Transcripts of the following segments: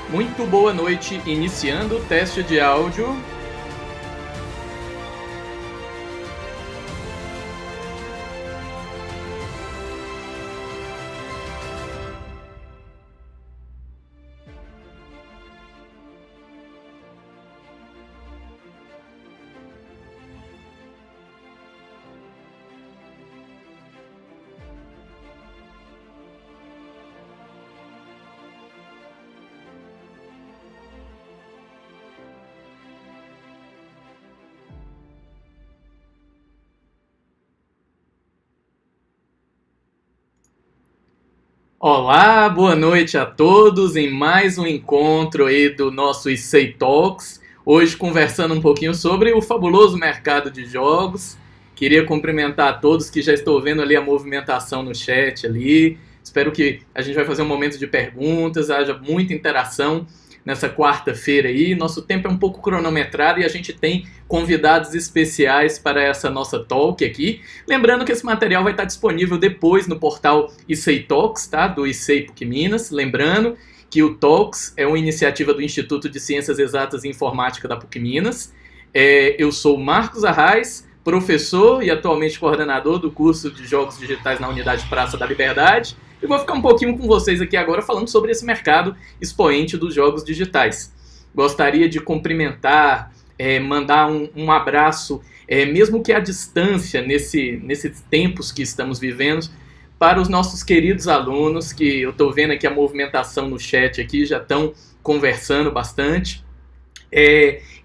Muito boa noite, iniciando o teste de áudio. Olá, boa noite a todos em mais um encontro aí do nosso IC Talks. Hoje conversando um pouquinho sobre o fabuloso mercado de jogos. Queria cumprimentar a todos que já estou vendo ali a movimentação no chat ali. Espero que a gente vai fazer um momento de perguntas, haja muita interação nessa quarta-feira aí. Nosso tempo é um pouco cronometrado e a gente tem convidados especiais para essa nossa talk aqui. Lembrando que esse material vai estar disponível depois no portal IC Talks, tá? Do IC PUC Minas. Lembrando que o Talks é uma iniciativa do Instituto de Ciências Exatas e Informática da PUC Minas. Eu sou Marcos Arraes, professor e atualmente coordenador do curso de Jogos Digitais na Unidade Praça da Liberdade. E vou ficar um pouquinho com vocês aqui agora falando sobre esse mercado expoente dos jogos digitais. Gostaria de cumprimentar, mandar um abraço, mesmo que à distância, nesses tempos que estamos vivendo, para os nossos queridos alunos, que eu estou vendo aqui a movimentação no chat aqui, já estão conversando bastante.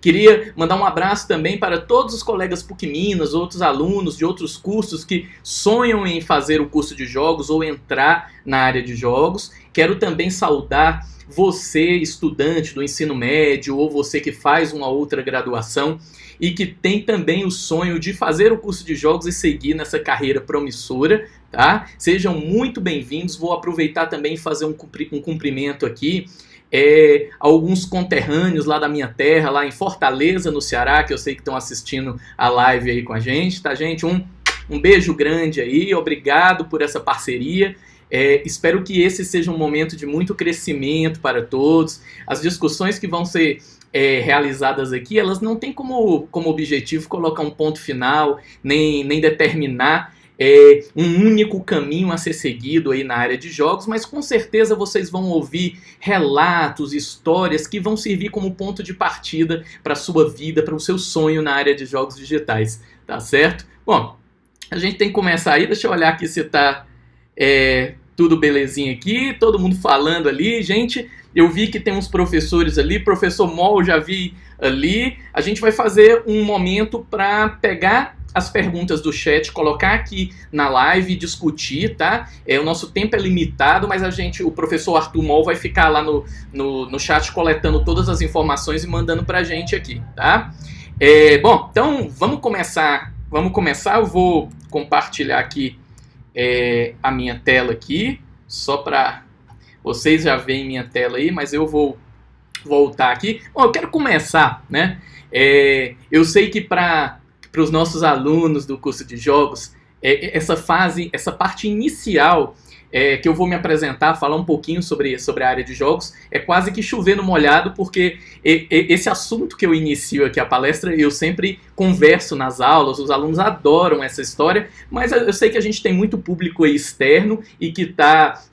Queria mandar um abraço também para todos os colegas PUC Minas, outros alunos de outros cursos que sonham em fazer o curso de jogos ou entrar na área de jogos. Quero também saudar você, estudante do ensino médio, ou você que faz uma outra graduação e que tem também o sonho de fazer o curso de jogos e seguir nessa carreira promissora, tá? Sejam muito bem-vindos. Vou aproveitar também e fazer um cumprimento aqui. Alguns conterrâneos lá da minha terra, lá em Fortaleza, no Ceará, que eu sei que estão assistindo a live aí com a gente, tá, gente? Um beijo grande aí, obrigado por essa parceria. Espero que esse seja um momento de muito crescimento para todos. As discussões que vão ser realizadas aqui, elas não têm como objetivo colocar um ponto final, nem determinar um único caminho a ser seguido aí na área de jogos, mas com certeza vocês vão ouvir relatos, histórias que vão servir como ponto de partida para a sua vida, para o seu sonho na área de jogos digitais, tá certo? Bom, a gente tem que começar aí, deixa eu olhar aqui se tá tudo belezinha aqui, todo mundo falando ali, gente. Eu vi que tem uns professores ali, professor Moll já vi ali. A gente vai fazer um momento para pegar as perguntas do chat, colocar aqui na live e discutir, tá? O nosso tempo é limitado, mas o professor Arthur Moll vai ficar lá no chat coletando todas as informações e mandando pra gente aqui, tá? Bom, então vamos começar. Eu vou compartilhar aqui a minha tela aqui, só para vocês já veem minha tela aí, mas eu vou voltar aqui. Bom, eu quero começar, né? Eu sei que para os nossos alunos do curso de jogos, essa parte inicial que eu vou me apresentar, falar um pouquinho sobre a área de jogos, é quase que chover no molhado, porque esse assunto que eu inicio aqui a palestra, eu sempre converso nas aulas, os alunos adoram essa história, mas eu sei que a gente tem muito público aí externo e que está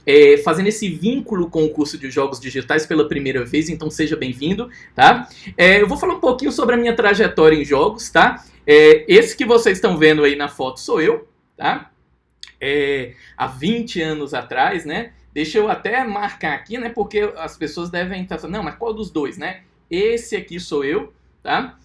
fazendo esse vínculo com o curso de jogos digitais pela primeira vez, então seja bem-vindo, tá? Eu vou falar um pouquinho sobre a minha trajetória em jogos, tá? Esse que vocês estão vendo aí na foto sou eu, tá? Há 20 anos atrás, né? Deixa eu até marcar aqui, né? Porque as pessoas devem estar falando, não, mas qual dos dois, né? Esse aqui sou eu, tá?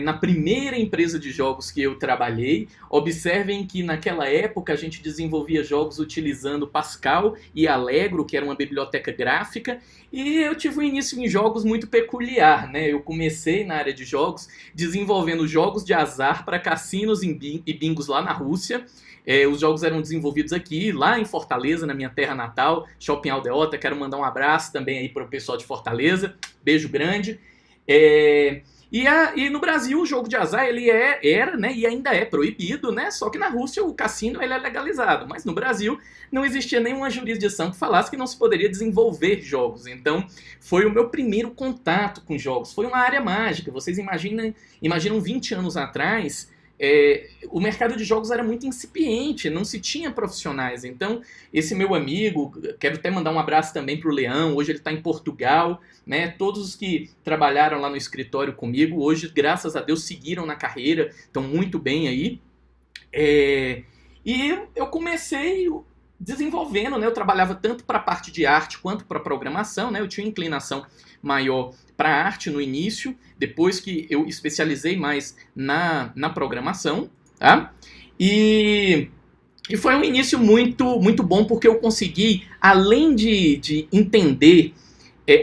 Na primeira empresa de jogos que eu trabalhei, observem que naquela época a gente desenvolvia jogos utilizando Pascal e Allegro, que era uma biblioteca gráfica, e eu tive um início em jogos muito peculiar, né? Eu comecei na área de jogos desenvolvendo jogos de azar para cassinos e bingos lá na Rússia. Os jogos eram desenvolvidos aqui, lá em Fortaleza, na minha terra natal, Shopping Aldeota. Quero mandar um abraço também aí para o pessoal de Fortaleza, beijo grande. E no Brasil o jogo de azar ele era, né, e ainda é proibido, né? Só que na Rússia o cassino ele é legalizado, mas no Brasil não existia nenhuma jurisdição que falasse que não se poderia desenvolver jogos. Então foi o meu primeiro contato com jogos. Foi uma área mágica. Vocês imaginam 20 anos atrás, o mercado de jogos era muito incipiente, não se tinha profissionais. Então, esse meu amigo, quero até mandar um abraço também para o Leão, hoje ele está em Portugal, né? Todos os que trabalharam lá no escritório comigo, hoje, graças a Deus, seguiram na carreira, estão muito bem aí. E eu comecei desenvolvendo, né? Eu trabalhava tanto para a parte de arte quanto para programação, né? Eu tinha inclinação maior para arte no início, depois que eu especializei mais na programação, tá? E foi um início muito, muito bom, porque eu consegui, além de entender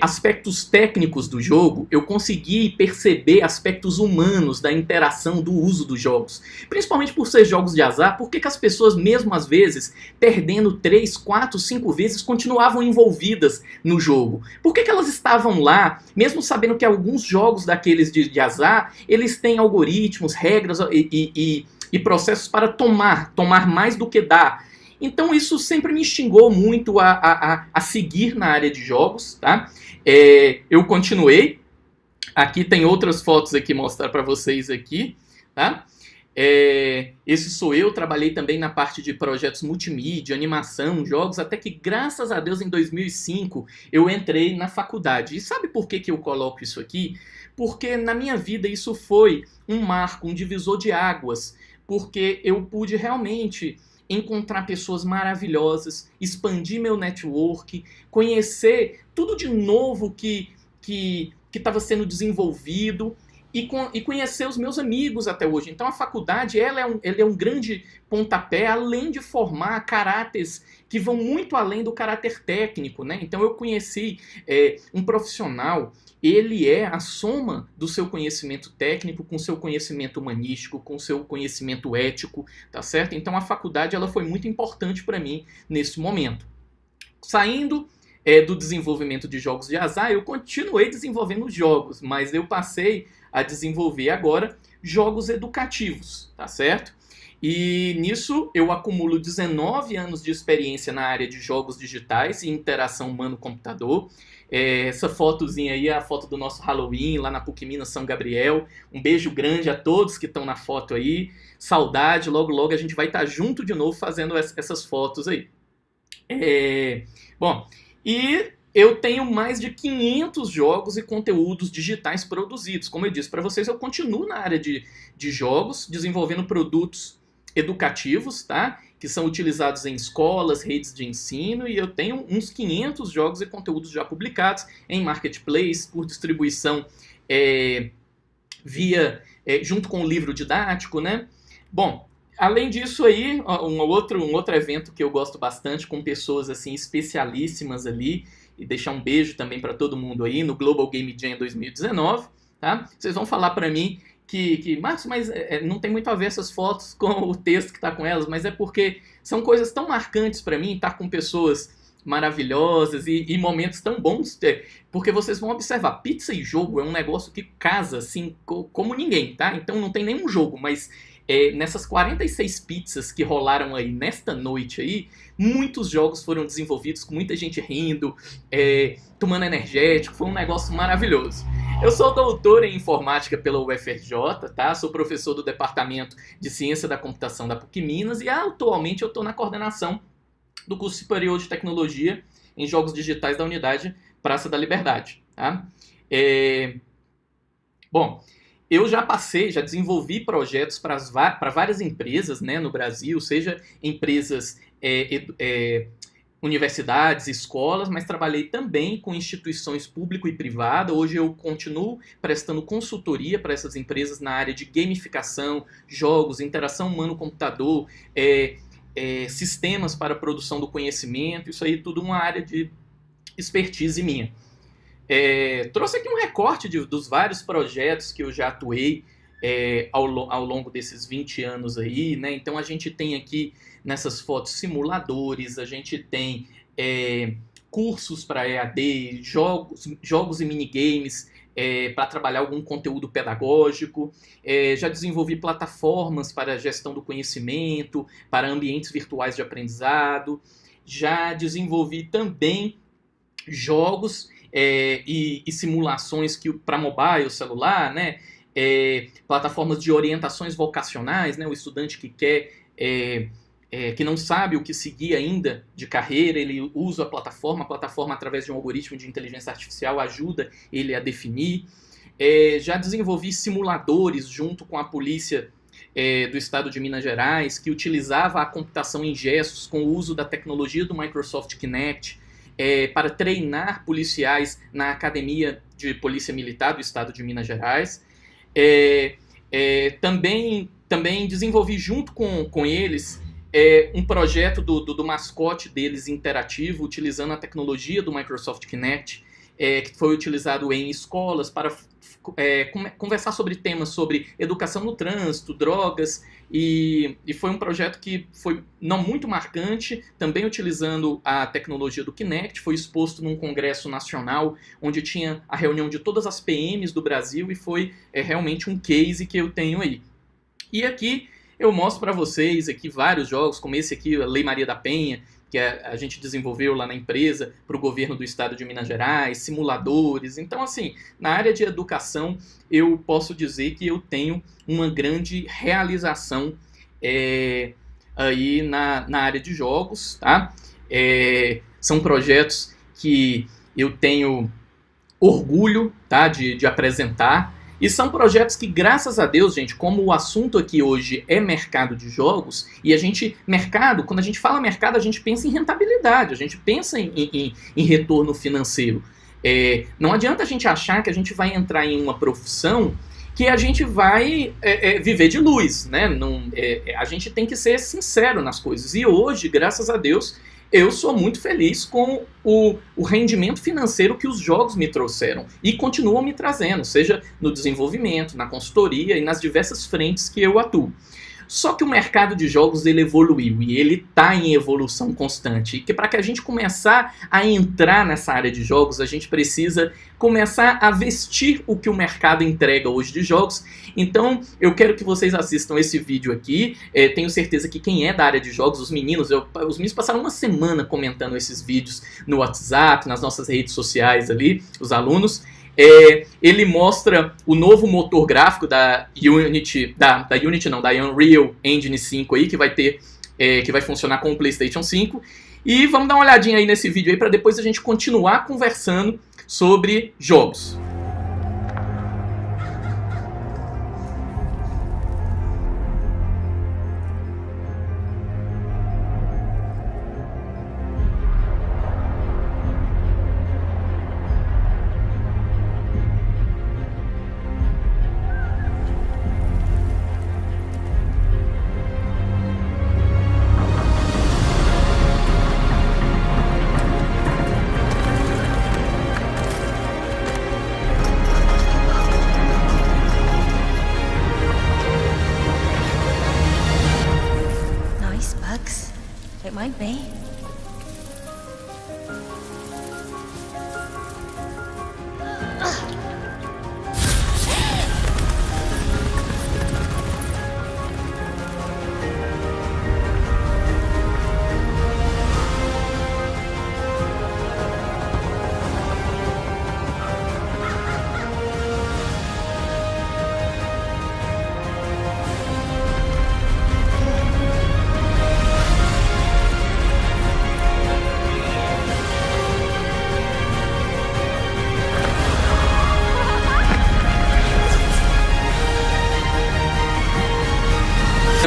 aspectos técnicos do jogo, eu consegui perceber aspectos humanos da interação, do uso dos jogos. Principalmente por ser jogos de azar, por que as pessoas, mesmo às vezes, perdendo 3, 4, 5 vezes, continuavam envolvidas no jogo? Por que elas estavam lá, mesmo sabendo que alguns jogos daqueles de azar, eles têm algoritmos, regras e processos para tomar mais do que dar? Então isso sempre me instigou muito a seguir na área de jogos, tá? Eu continuei. Aqui tem outras fotos aqui mostrar para vocês aqui, tá? Esse sou eu, trabalhei também na parte de projetos multimídia, animação, jogos, até que graças a Deus em 2005 eu entrei na faculdade. E sabe por que eu coloco isso aqui? Porque na minha vida isso foi um marco, um divisor de águas, porque eu pude realmente encontrar pessoas maravilhosas, expandir meu network, conhecer tudo de novo que estava sendo desenvolvido e conhecer os meus amigos até hoje. Então a faculdade ela é um grande pontapé, além de formar caráteres que vão muito além do caráter técnico, né? Então eu conheci um profissional, ele é a soma do seu conhecimento técnico com seu conhecimento humanístico, com seu conhecimento ético, tá certo? Então a faculdade ela foi muito importante para mim nesse momento. Saindo do desenvolvimento de jogos de azar, eu continuei desenvolvendo jogos, mas eu passei a desenvolver agora jogos educativos, tá certo? E nisso eu acumulo 19 anos de experiência na área de jogos digitais e interação humano-computador. Essa fotozinha aí é a foto do nosso Halloween lá na PUC Minas São Gabriel. Um beijo grande a todos que estão na foto aí. Saudade, logo logo a gente vai estar junto de novo fazendo essas fotos aí. Bom, e eu tenho mais de 500 jogos e conteúdos digitais produzidos. Como eu disse para vocês, eu continuo na área de jogos, desenvolvendo produtos educativos, tá? Que são utilizados em escolas, redes de ensino, e eu tenho uns 500 jogos e conteúdos já publicados em marketplace, por distribuição junto com o livro didático, né? Bom, além disso aí, um outro evento que eu gosto bastante, com pessoas assim especialíssimas ali, e deixar um beijo também para todo mundo aí, no Global Game Jam 2019, tá? Vocês vão falar para mim Marcos, mas não tem muito a ver essas fotos com o texto que está com elas, mas é porque são coisas tão marcantes para mim, estar com pessoas maravilhosas e momentos tão bons, porque vocês vão observar, pizza e jogo é um negócio que casa assim como ninguém, tá? Então não tem nenhum jogo, mas nessas 46 pizzas que rolaram aí nesta noite aí, muitos jogos foram desenvolvidos com muita gente rindo, tomando energético, foi um negócio maravilhoso. Eu sou doutor em informática pela UFRJ, tá? Sou professor do Departamento de Ciência da Computação da PUC Minas e atualmente eu estou na coordenação do curso superior de tecnologia em jogos digitais da unidade Praça da Liberdade, tá? Bom, eu já desenvolvi projetos para várias empresas, né, no Brasil, seja empresas, universidades, escolas, mas trabalhei também com instituições público e privada. Hoje eu continuo prestando consultoria para essas empresas na área de gamificação, jogos, interação humano-computador, sistemas para a produção do conhecimento, isso aí tudo uma área de expertise minha. Trouxe aqui um recorte dos vários projetos que eu já atuei ao longo desses 20 anos aí, né? Então a gente tem aqui nessas fotos simuladores, a gente tem cursos para EAD, jogos e minigames, para trabalhar algum conteúdo pedagógico, já desenvolvi plataformas para gestão do conhecimento, para ambientes virtuais de aprendizado, já desenvolvi também jogos e simulações para mobile, celular, né? Plataformas de orientações vocacionais, né? O estudante que quer, que não sabe o que seguir ainda de carreira, ele usa a plataforma através de um algoritmo de inteligência artificial ajuda ele a definir. Já desenvolvi simuladores junto com a polícia do estado de Minas Gerais, que utilizava a computação em gestos com o uso da tecnologia do Microsoft Kinect para treinar policiais na Academia de Polícia Militar do estado de Minas Gerais. Também desenvolvi junto com eles um projeto do mascote deles interativo, utilizando a tecnologia do Microsoft Kinect, que foi utilizado em escolas para conversar sobre temas sobre educação no trânsito, drogas, e foi um projeto que foi não muito marcante, também utilizando a tecnologia do Kinect, foi exposto num congresso nacional, onde tinha a reunião de todas as PMs do Brasil, e foi realmente um case que eu tenho aí. E aqui eu mostro para vocês aqui vários jogos, como esse aqui, a Lei Maria da Penha, que a gente desenvolveu lá na empresa para o governo do estado de Minas Gerais, simuladores. Então, assim, na área de educação, eu posso dizer que eu tenho uma grande realização aí na área de jogos, tá? São projetos que eu tenho orgulho, tá, de apresentar. E são projetos que, graças a Deus, gente, como o assunto aqui hoje é mercado de jogos, e quando a gente fala mercado, a gente pensa em rentabilidade, a gente pensa em retorno financeiro. Não adianta a gente achar que a gente vai entrar em uma profissão que a gente vai viver de luz, né? A gente tem que ser sincero nas coisas. E hoje, graças a Deus, eu sou muito feliz com o rendimento financeiro que os jogos me trouxeram e continuam me trazendo, seja no desenvolvimento, na consultoria e nas diversas frentes que eu atuo. Só que o mercado de jogos ele evoluiu e ele está em evolução constante. E que para que a gente começar a entrar nessa área de jogos, a gente precisa começar a vestir o que o mercado entrega hoje de jogos. Então eu quero que vocês assistam esse vídeo aqui. Tenho certeza que quem é da área de jogos, os meninos passaram uma semana comentando esses vídeos no WhatsApp, nas nossas redes sociais ali, os alunos. Ele mostra o novo motor gráfico da Unreal Engine 5 aí, que vai funcionar com o PlayStation 5. E vamos dar uma olhadinha aí nesse vídeo aí para depois a gente continuar conversando sobre jogos. It might be.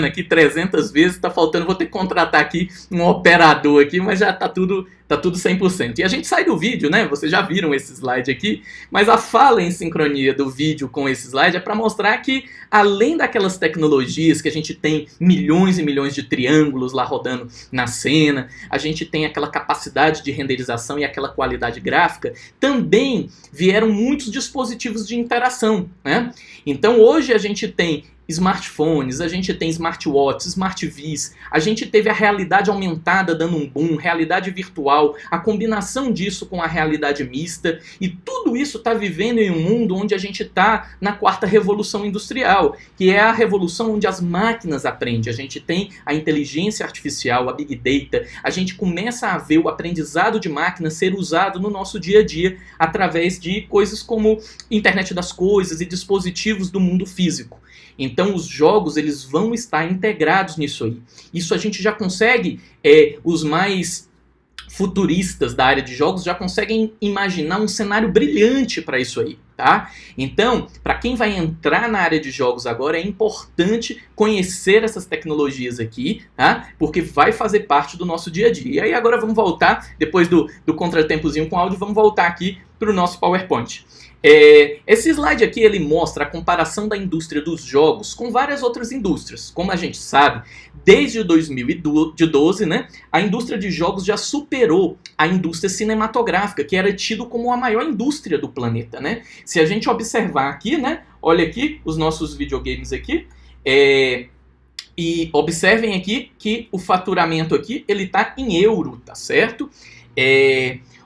Aqui 300 vezes, tá faltando, vou ter que contratar aqui um operador aqui, mas já tá tudo 100%. E a gente sai do vídeo, né? Vocês já viram esse slide aqui, mas a fala em sincronia do vídeo com esse slide é para mostrar que, além daquelas tecnologias que a gente tem milhões e milhões de triângulos lá rodando na cena, a gente tem aquela capacidade de renderização e aquela qualidade gráfica, também vieram muitos dispositivos de interação, né? Então hoje a gente tem smartphones, a gente tem smartwatches, smart TVs, a gente teve a realidade aumentada dando um boom, realidade virtual virtual, a combinação disso com a realidade mista, e tudo isso está vivendo em um mundo onde a gente está na quarta revolução industrial, que é a revolução onde as máquinas aprendem. A gente tem a inteligência artificial, a Big Data, a gente começa a ver o aprendizado de máquinas ser usado no nosso dia a dia através de coisas como internet das coisas e dispositivos do mundo físico. Então os jogos eles vão estar integrados nisso aí. Isso a gente já consegue, os mais futuristas da área de jogos já conseguem imaginar um cenário brilhante para isso aí, tá? Então, para quem vai entrar na área de jogos agora, é importante conhecer essas tecnologias aqui, tá? Porque vai fazer parte do nosso dia a dia. E aí agora vamos voltar, depois do contratempozinho com áudio, vamos voltar aqui para o nosso PowerPoint. Esse slide aqui ele mostra a comparação da indústria dos jogos com várias outras indústrias. Como a gente sabe, desde 2012, né, a indústria de jogos já superou a indústria cinematográfica, que era tido como a maior indústria do planeta, né? Se a gente observar aqui, né, olha aqui os nossos videogames aqui, e observem aqui que o faturamento aqui ele está em euro, tá certo?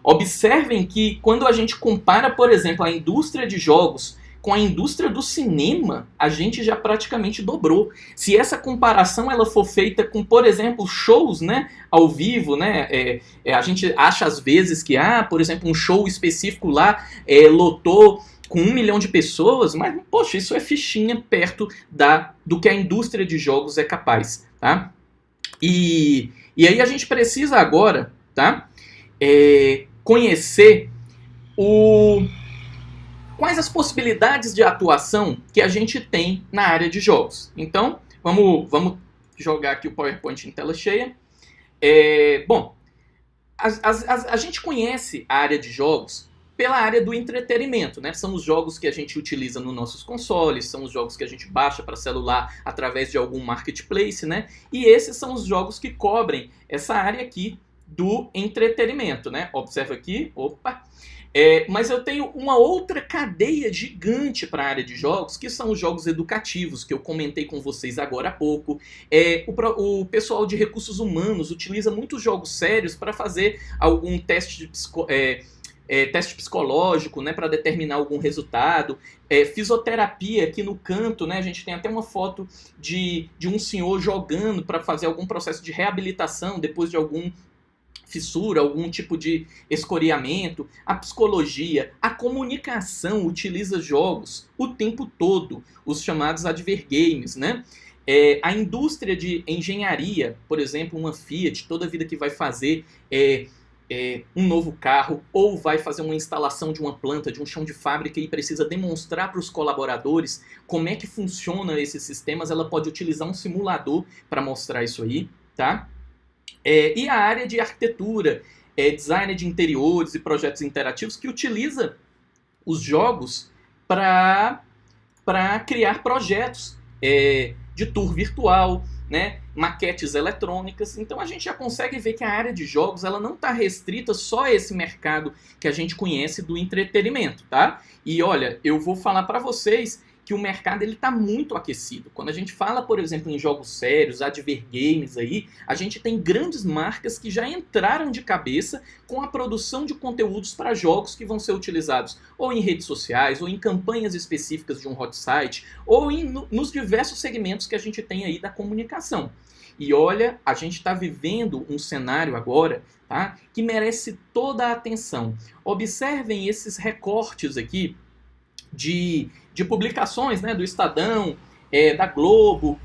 Observem que quando a gente compara, por exemplo, a indústria de jogos com a indústria do cinema, a gente já praticamente dobrou. Se essa comparação ela for feita com, por exemplo, shows, né, ao vivo, né, a gente acha às vezes que, por exemplo, um show específico lá lotou com 1 milhão de pessoas, mas, poxa, isso é fichinha perto do que a indústria de jogos é capaz, tá? E aí a gente precisa agora, tá, conhecer quais as possibilidades de atuação que a gente tem na área de jogos. Então, vamos jogar aqui o PowerPoint em tela cheia. Bom, a gente conhece a área de jogos pela área do entretenimento, né? São os jogos que a gente utiliza nos nossos consoles, são os jogos que a gente baixa para celular através de algum marketplace, né? E esses são os jogos que cobrem essa área aqui do entretenimento, né? Observa aqui, opa. Mas eu tenho uma outra cadeia gigante para a área de jogos, que são os jogos educativos, que eu comentei com vocês agora há pouco. O pessoal de recursos humanos utiliza muitos jogos sérios para fazer algum teste teste psicológico, né, para determinar algum resultado. Fisioterapia aqui no canto, né, a gente tem até uma foto de um senhor jogando para fazer algum processo de reabilitação depois de algum fissura, algum tipo de escoriamento. A psicologia, a comunicação utiliza jogos o tempo todo, os chamados advergames, né? A indústria de engenharia, por exemplo, uma Fiat, toda vida que vai fazer um novo carro ou vai fazer uma instalação de uma planta, de um chão de fábrica e precisa demonstrar para os colaboradores como é que funcionam esses sistemas, ela pode utilizar um simulador para mostrar isso aí, tá? E a área de arquitetura, design de interiores e projetos interativos que utiliza os jogos para criar projetos de tour virtual, né, maquetes eletrônicas. Então a gente já consegue ver que a área de jogos ela não está restrita só a esse mercado que a gente conhece do entretenimento, tá? E olha, eu vou falar para vocês que o mercado está muito aquecido. Quando a gente fala, por exemplo, em jogos sérios, advergames aí, a gente tem grandes marcas que já entraram de cabeça com a produção de conteúdos para jogos que vão ser utilizados ou em redes sociais, ou em campanhas específicas de um hot site, ou nos diversos segmentos que a gente tem aí da comunicação. E olha, a gente está vivendo um cenário agora, tá, que merece toda a atenção. Observem esses recortes aqui de publicações, né, do Estadão, da Globo,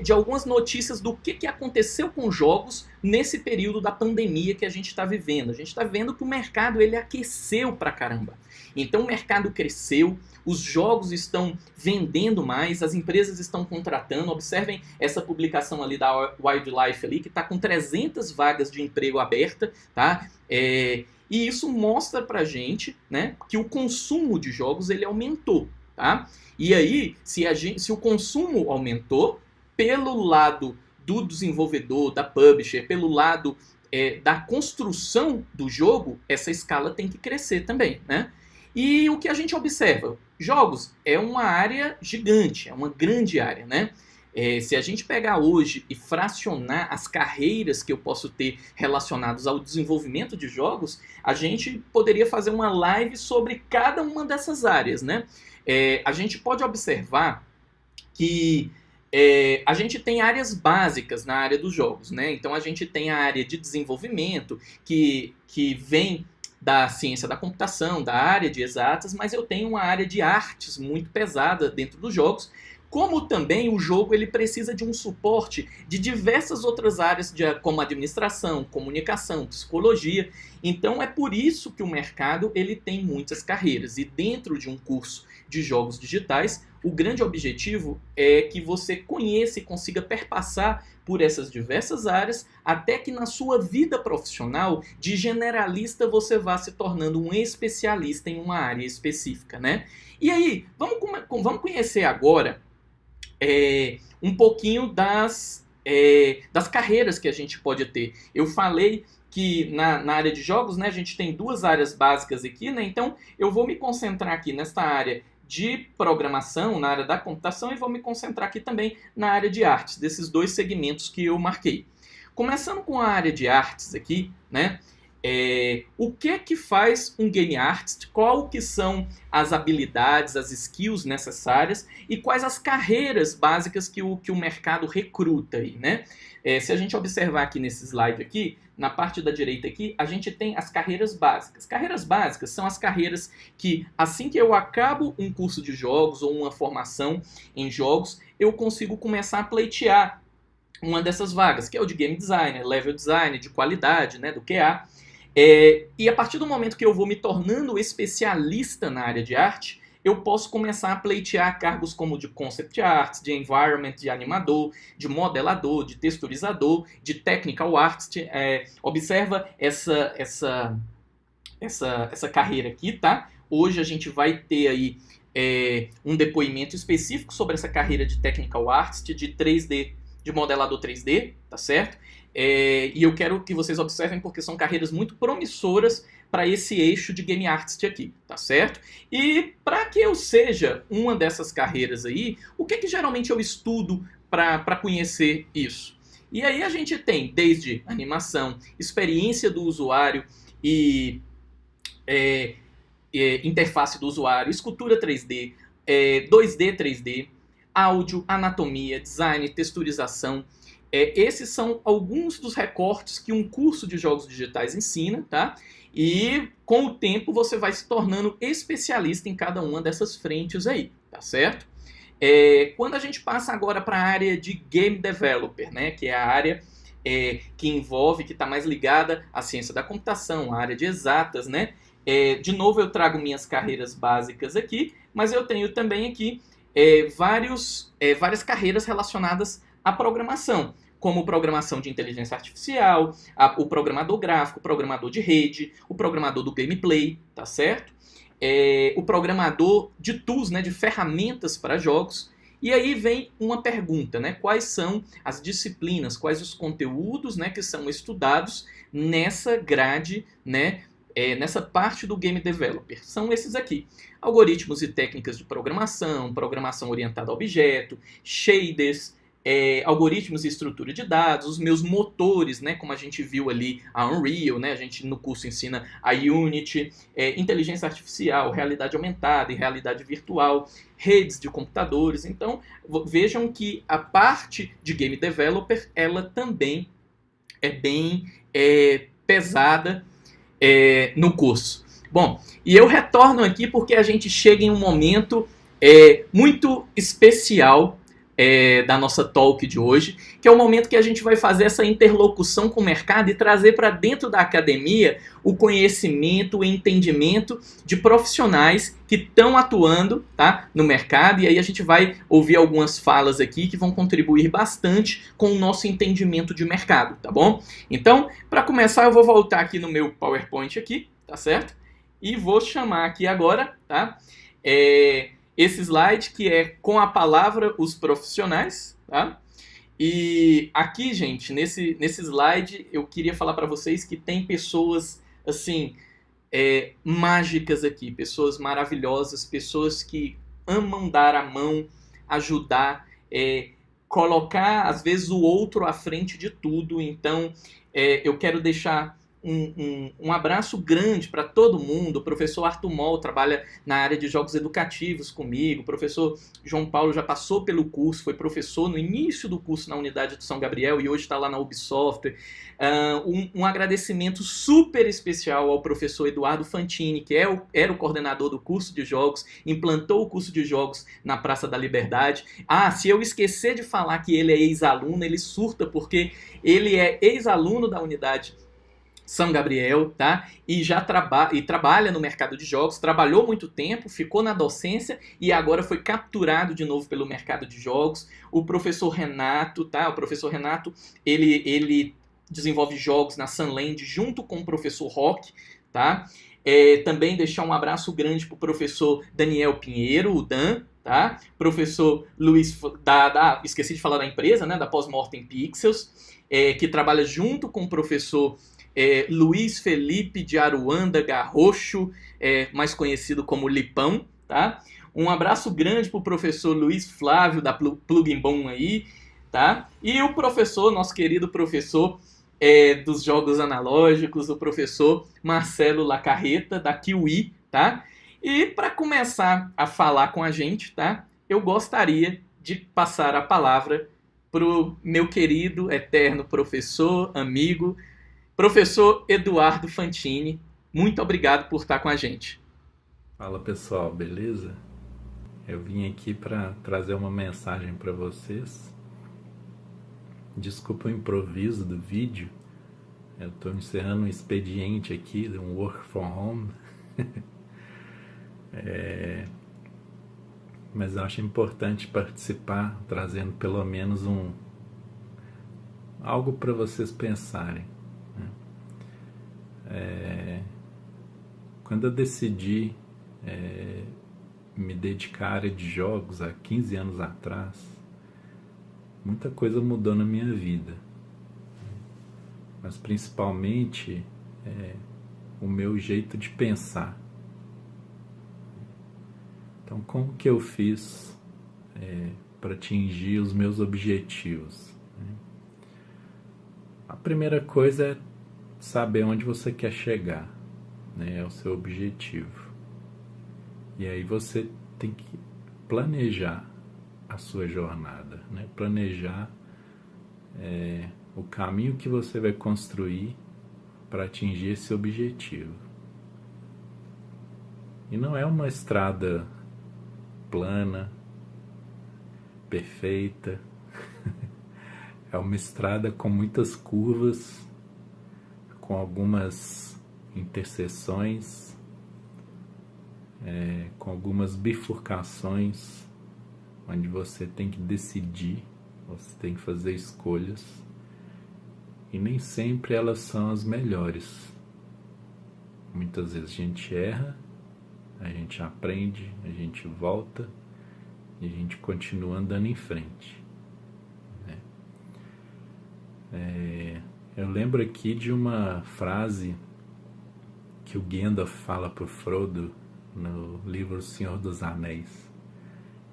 de algumas notícias do que aconteceu com jogos nesse período da pandemia que a gente está vivendo. A gente está vendo que o mercado ele aqueceu pra caramba. Então o mercado cresceu, os jogos estão vendendo mais, as empresas estão contratando. Observem essa publicação ali da Wildlife ali, que está com 300 vagas de emprego aberta, tá? E isso mostra pra gente, né, que o consumo de jogos ele aumentou. Tá? E aí, se o consumo aumentou, pelo lado do desenvolvedor, da publisher, pelo lado da construção do jogo, essa escala tem que crescer também, né? E o que a gente observa? Jogos é uma área gigante, é uma grande área, né? Se a gente pegar hoje e fracionar as carreiras que eu posso ter relacionadas ao desenvolvimento de jogos, a gente poderia fazer uma live sobre cada uma dessas áreas, né? A gente pode observar que a gente tem áreas básicas na área dos jogos, né? Então a gente tem a área de desenvolvimento, que vem da ciência da computação, da área de exatas, mas eu tenho uma área de artes muito pesada dentro dos jogos, como também o jogo ele precisa de um suporte de diversas outras áreas, como administração, comunicação, psicologia. Então é por isso que o mercado ele tem muitas carreiras. E dentro de um curso de jogos digitais, o grande objetivo é que você conheça e consiga perpassar por essas diversas áreas, até que na sua vida profissional, de generalista, você vá se tornando um especialista em uma área específica, né? E aí, vamos conhecer agora um pouquinho das carreiras que a gente pode ter. Eu falei que na área de jogos, né, a gente tem duas áreas básicas aqui, né? Então eu vou me concentrar aqui nesta área de programação, na área da computação, e vou me concentrar aqui também na área de artes, desses dois segmentos que eu marquei. Começando com a área de artes aqui, né? O que faz um game artist, qual que são as habilidades, as skills necessárias e quais as carreiras básicas que o mercado recruta aí, né? Se a gente observar aqui nesse slide aqui, na parte da direita aqui, a gente tem as carreiras básicas. Carreiras básicas são as carreiras que, assim que eu acabo um curso de jogos ou uma formação em jogos, eu consigo começar a pleitear uma dessas vagas, que é o de game designer, level design, de qualidade, né, do QA. E a partir do momento que eu vou me tornando especialista na área de arte, eu posso começar a pleitear cargos como de concept art, de environment, de animador, de modelador, de texturizador, de technical artist. Observa essa carreira aqui, tá? Hoje a gente vai ter aí um depoimento específico sobre essa carreira de technical artist, de 3D, de modelador 3D, tá certo? E eu quero que vocês observem porque são carreiras muito promissoras para esse eixo de game artist aqui, tá certo? E para que eu seja uma dessas carreiras aí, o que geralmente eu estudo para conhecer isso? E aí a gente tem desde animação, experiência do usuário e interface do usuário, escultura 3D, 2D, 3D, áudio, anatomia, design, texturização. Esses são alguns dos recortes que um curso de jogos digitais ensina, tá? E com o tempo você vai se tornando especialista em cada uma dessas frentes aí, tá certo? Quando a gente passa agora para a área de game developer, né? Que é a área que envolve, que está mais ligada à ciência da computação, à área de exatas, né? De novo eu trago minhas carreiras básicas aqui, mas eu tenho também aqui várias carreiras relacionadas à programação, como programação de inteligência artificial, o programador gráfico, o programador de rede, o programador do gameplay, tá certo? O programador de tools, né, de ferramentas para jogos. E aí vem uma pergunta, né? Quais são as disciplinas, quais os conteúdos, né, que são estudados nessa grade, né, nessa parte do game developer? São esses aqui: algoritmos e técnicas de programação, programação orientada a objeto, shaders, algoritmos e estrutura de dados, os meus motores, né, como a gente viu ali, a Unreal, né, a gente no curso ensina a Unity, inteligência artificial, realidade aumentada e realidade virtual, redes de computadores. Então, vejam que a parte de game developer, ela também é bem pesada no curso. Bom, e eu retorno aqui porque a gente chega em um momento muito especial da nossa talk de hoje, que é o momento que a gente vai fazer essa interlocução com o mercado e trazer para dentro da academia o conhecimento, o entendimento de profissionais que estão atuando, tá, no mercado, e aí a gente vai ouvir algumas falas aqui que vão contribuir bastante com o nosso entendimento de mercado, tá bom? Então, para começar, eu vou voltar aqui no meu PowerPoint aqui, tá certo? E vou chamar aqui agora, tá? Esse slide que é com a palavra os profissionais, tá? E aqui, gente, nesse slide, eu queria falar para vocês que tem pessoas, assim, mágicas aqui, pessoas maravilhosas, pessoas que amam dar a mão, ajudar, colocar, às vezes, o outro à frente de tudo. Então, eu quero deixar um abraço grande para todo mundo. O professor Arthur Moll trabalha na área de jogos educativos comigo. O professor João Paulo já passou pelo curso, foi professor no início do curso na unidade do São Gabriel e hoje está lá na Ubisoft. Um agradecimento super especial ao professor Eduardo Fantini, que era o coordenador do curso de jogos, implantou o curso de jogos na Praça da Liberdade. Se eu esquecer de falar que ele é ex-aluno, ele surta, porque ele é ex-aluno da unidade São Gabriel, tá? E já trabalha no mercado de jogos, trabalhou muito tempo, ficou na docência e agora foi capturado de novo pelo mercado de jogos. O professor Renato, tá? O professor Renato, ele desenvolve jogos na Sunland junto com o professor Roque, tá? Também deixar um abraço grande pro professor Daniel Pinheiro, o Dan, tá? Professor Luiz, esqueci de falar da empresa, né? Da Pós-Mortem Pixels, que trabalha junto com o professor Luiz Felipe de Aruanda Garrocho, mais conhecido como Lipão, tá? Um abraço grande pro professor Luiz Flávio da Plugin Bom aí, tá? E o professor, nosso querido professor dos jogos analógicos, o professor Marcelo Lacarreta da Kiwi, tá? E para começar a falar com a gente, tá? Eu gostaria de passar a palavra pro meu querido, eterno professor, amigo, professor Eduardo Fantini. Muito obrigado por estar com a gente. Fala pessoal, beleza? Eu vim aqui para trazer uma mensagem para vocês. Desculpa o improviso do vídeo. Eu estou encerrando um expediente aqui, um work from home. Mas eu acho importante participar, trazendo pelo menos algo para vocês pensarem. Quando eu decidi me dedicar à área de jogos há 15 anos atrás, muita coisa mudou na minha vida, mas principalmente o meu jeito de pensar. Então, como que eu fiz para atingir os meus objetivos? A primeira coisa é saber onde você quer chegar, né? É o seu objetivo. E aí você tem que planejar a sua jornada, né? Planejar o caminho que você vai construir para atingir esse objetivo. E não é uma estrada plana, perfeita. É uma estrada com muitas curvas, com algumas interseções, com algumas bifurcações, onde você tem que decidir, você tem que fazer escolhas, e nem sempre elas são as melhores. Muitas vezes a gente erra, a gente aprende, a gente volta e a gente continua andando em frente. Eu lembro aqui de uma frase que o Gandalf fala para o Frodo no livro O Senhor dos Anéis,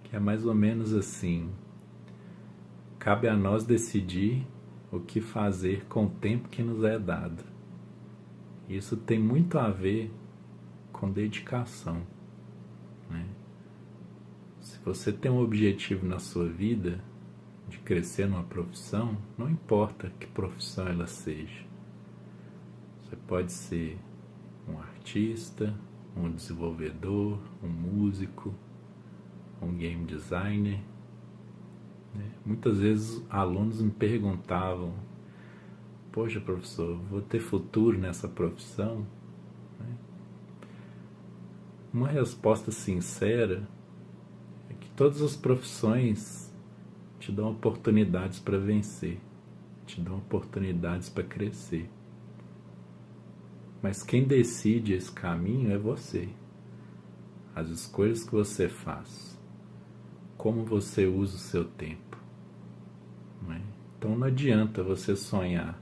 que é mais ou menos assim: cabe a nós decidir o que fazer com o tempo que nos é dado. Isso tem muito a ver com dedicação, né? Se você tem um objetivo na sua vida de crescer numa profissão, não importa que profissão ela seja. Você pode ser um artista, um desenvolvedor, um músico, um game designer, né? Muitas vezes alunos me perguntavam: poxa, professor, vou ter futuro nessa profissão? Uma resposta sincera é que todas as profissões te dão oportunidades para vencer, te dão oportunidades para crescer. Mas quem decide esse caminho é você. As escolhas que você faz, como você usa o seu tempo, não é? Então não adianta você sonhar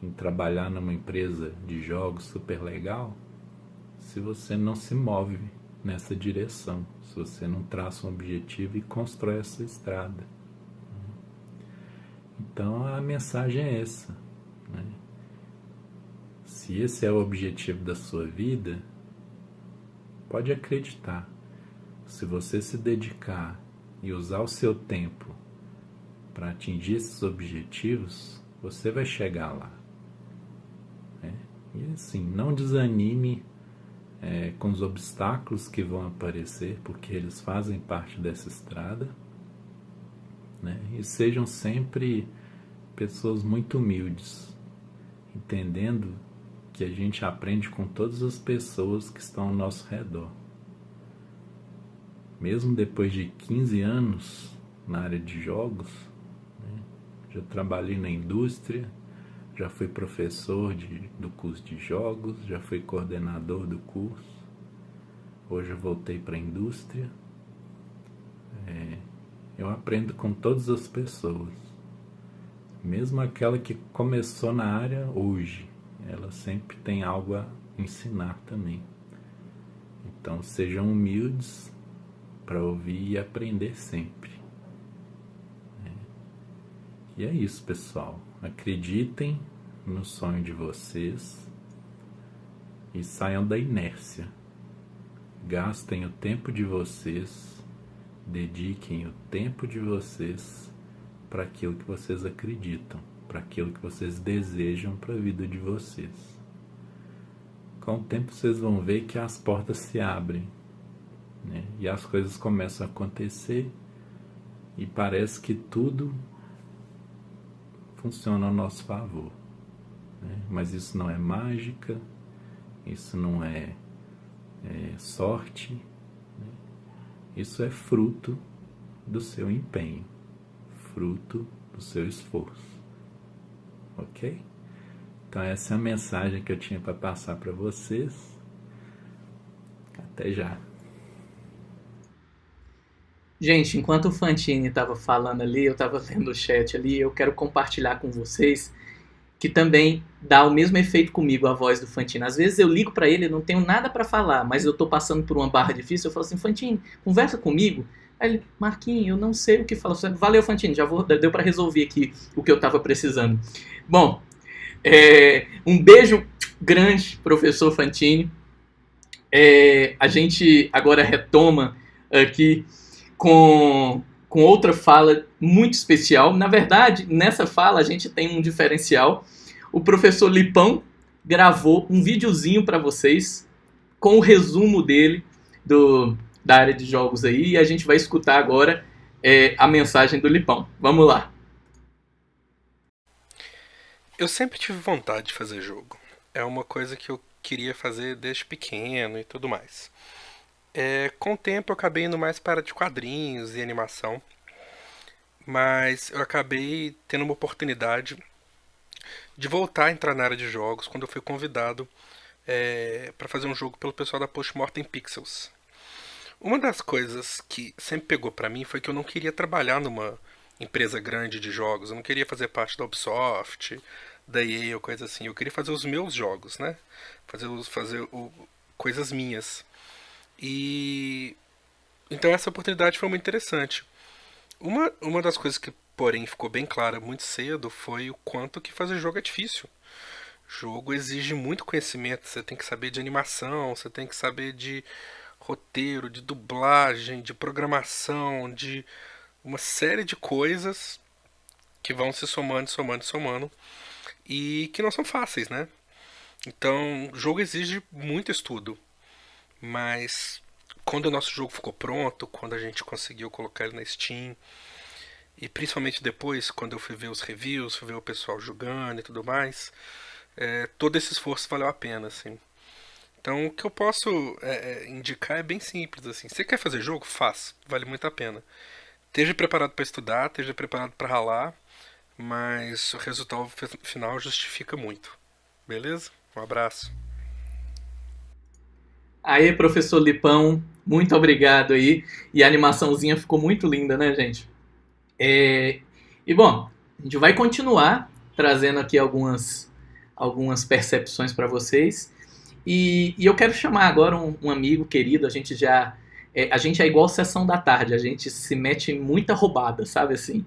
em trabalhar numa empresa de jogos super legal se você não se move nessa direção, se você não traça um objetivo e constrói essa estrada. Então a mensagem é essa, né? Se esse é o objetivo da sua vida, pode acreditar. Se você se dedicar e usar o seu tempo para atingir esses objetivos, você vai chegar lá, né? E assim, não desanime com os obstáculos que vão aparecer, porque eles fazem parte dessa estrada, né? E sejam sempre pessoas muito humildes, entendendo que a gente aprende com todas as pessoas que estão ao nosso redor. Mesmo depois de 15 anos na área de jogos, né, já trabalhei na indústria, já fui professor do curso de jogos, já fui coordenador do curso, hoje eu voltei para a indústria. Eu aprendo com todas as pessoas, mesmo aquela que começou na área hoje, ela sempre tem algo a ensinar também. Então sejam humildes para ouvir e aprender sempre. E é isso, pessoal. Acreditem no sonho de vocês e saiam da inércia. Gastem o tempo de vocês, dediquem o tempo de vocês para aquilo que vocês acreditam, para aquilo que vocês desejam para a vida de vocês. Com o tempo vocês vão ver que as portas se abrem, né? E as coisas começam a acontecer e parece que tudo funciona ao nosso favor, né? Mas isso não é mágica, isso não é sorte, né? Isso é fruto do seu empenho, fruto do seu esforço, ok? Então essa é a mensagem que eu tinha para passar para vocês. Até já. Gente, enquanto o Fantini estava falando ali, eu estava lendo o chat ali, eu quero compartilhar com vocês que também dá o mesmo efeito comigo a voz do Fantini. Às vezes eu ligo para ele, não tenho nada para falar, mas eu estou passando por uma barra difícil, eu falo assim, Fantini, conversa comigo. Aí ele, Marquinhos, eu não sei o que falar. Valeu, Fantini, deu para resolver aqui o que eu estava precisando. Bom, um beijo grande, professor Fantini. A gente agora retoma aqui com outra fala muito especial. Na verdade, nessa fala a gente tem um diferencial. O professor Lipão gravou um videozinho para vocês com o resumo dele da área de jogos aí, e a gente vai escutar agora a mensagem do Lipão. Vamos lá. Eu sempre tive vontade de fazer jogo. É uma coisa que eu queria fazer desde pequeno e tudo mais. Com o tempo eu acabei indo mais para de quadrinhos e animação, mas eu acabei tendo uma oportunidade de voltar a entrar na área de jogos quando eu fui convidado para fazer um jogo pelo pessoal da Postmortem Pixels. Uma das coisas que sempre pegou pra mim foi que eu não queria trabalhar numa empresa grande de jogos, eu não queria fazer parte da Ubisoft, da EA ou coisa assim, eu queria fazer os meus jogos, né? Fazer coisas minhas. E então essa oportunidade foi muito interessante. Uma das coisas que, porém, ficou bem clara muito cedo foi o quanto que fazer jogo é difícil. Jogo exige muito conhecimento, você tem que saber de animação, você tem que saber de roteiro, de dublagem, de programação, de uma série de coisas que vão se somando, somando, somando e que não são fáceis, né? Então, o jogo exige muito estudo, mas quando o nosso jogo ficou pronto, quando a gente conseguiu colocar ele na Steam, e principalmente depois, quando eu fui ver os reviews, fui ver o pessoal jogando e tudo mais, todo esse esforço valeu a pena, assim. Então, o que eu posso indicar é bem simples, assim. Você quer fazer jogo? Faz, vale muito a pena. Esteja preparado para estudar, esteja preparado para ralar, mas o resultado final justifica muito. Beleza? Um abraço. Aí, professor Lipão, muito obrigado aí. E a animaçãozinha ficou muito linda, né, gente? E, bom, a gente vai continuar trazendo aqui algumas percepções para vocês. E eu quero chamar agora um amigo querido, a gente é igual Sessão da Tarde, a gente se mete em muita roubada, sabe assim?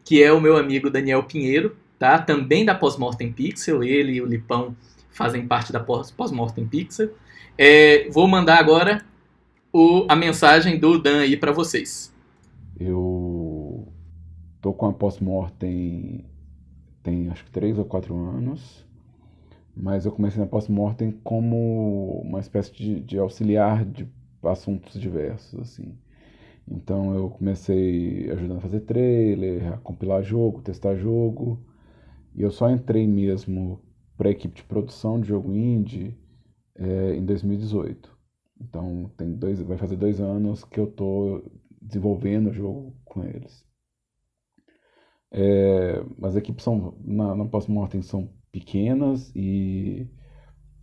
que é o meu amigo Daniel Pinheiro, tá? Também da Postmortem Pixel, ele e o Lipão fazem parte da Postmortem Pixel. Vou mandar agora a mensagem do Dan aí para vocês. Eu tô com a Postmortem tem acho que 3 ou 4 anos, mas eu comecei na Postmortem como uma espécie de auxiliar de assuntos diversos, assim. Então eu comecei ajudando a fazer trailer, a compilar jogo, testar jogo, e eu só entrei mesmo para a equipe de produção de jogo indie em 2018. Então vai fazer 2 anos que eu estou desenvolvendo o jogo com eles. As equipes na Postmortem são pequenas e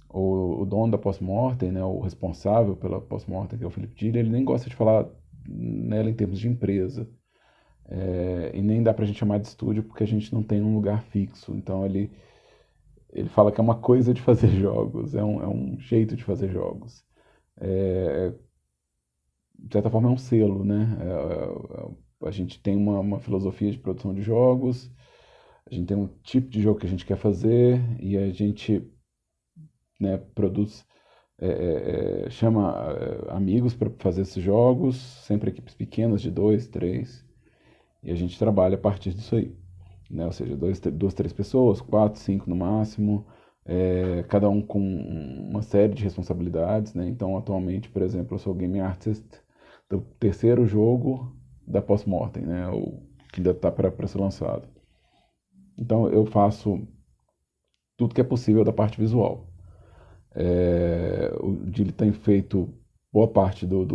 o dono da Postmortem, né, o responsável pela Postmortem, que é o Felipe Diller, ele nem gosta de falar nela em termos de empresa. E nem dá pra gente chamar de estúdio porque a gente não tem um lugar fixo. Então ele fala que é uma coisa de fazer jogos, é um jeito de fazer jogos. De certa forma é um selo, né? A gente tem uma filosofia de produção de jogos, a gente tem um tipo de jogo que a gente quer fazer e a gente, né, produz, chama amigos para fazer esses jogos, sempre equipes pequenas de 2, 3, e a gente trabalha a partir disso aí, né? Ou seja, 2, 3 pessoas, 4, 5 no máximo, cada um com uma série de responsabilidades, né? Então, atualmente, por exemplo, eu sou game artist do terceiro jogo da Postmortem, né? O que ainda está para ser lançado. Então, eu faço tudo que é possível da parte visual. O Dili tem feito boa parte do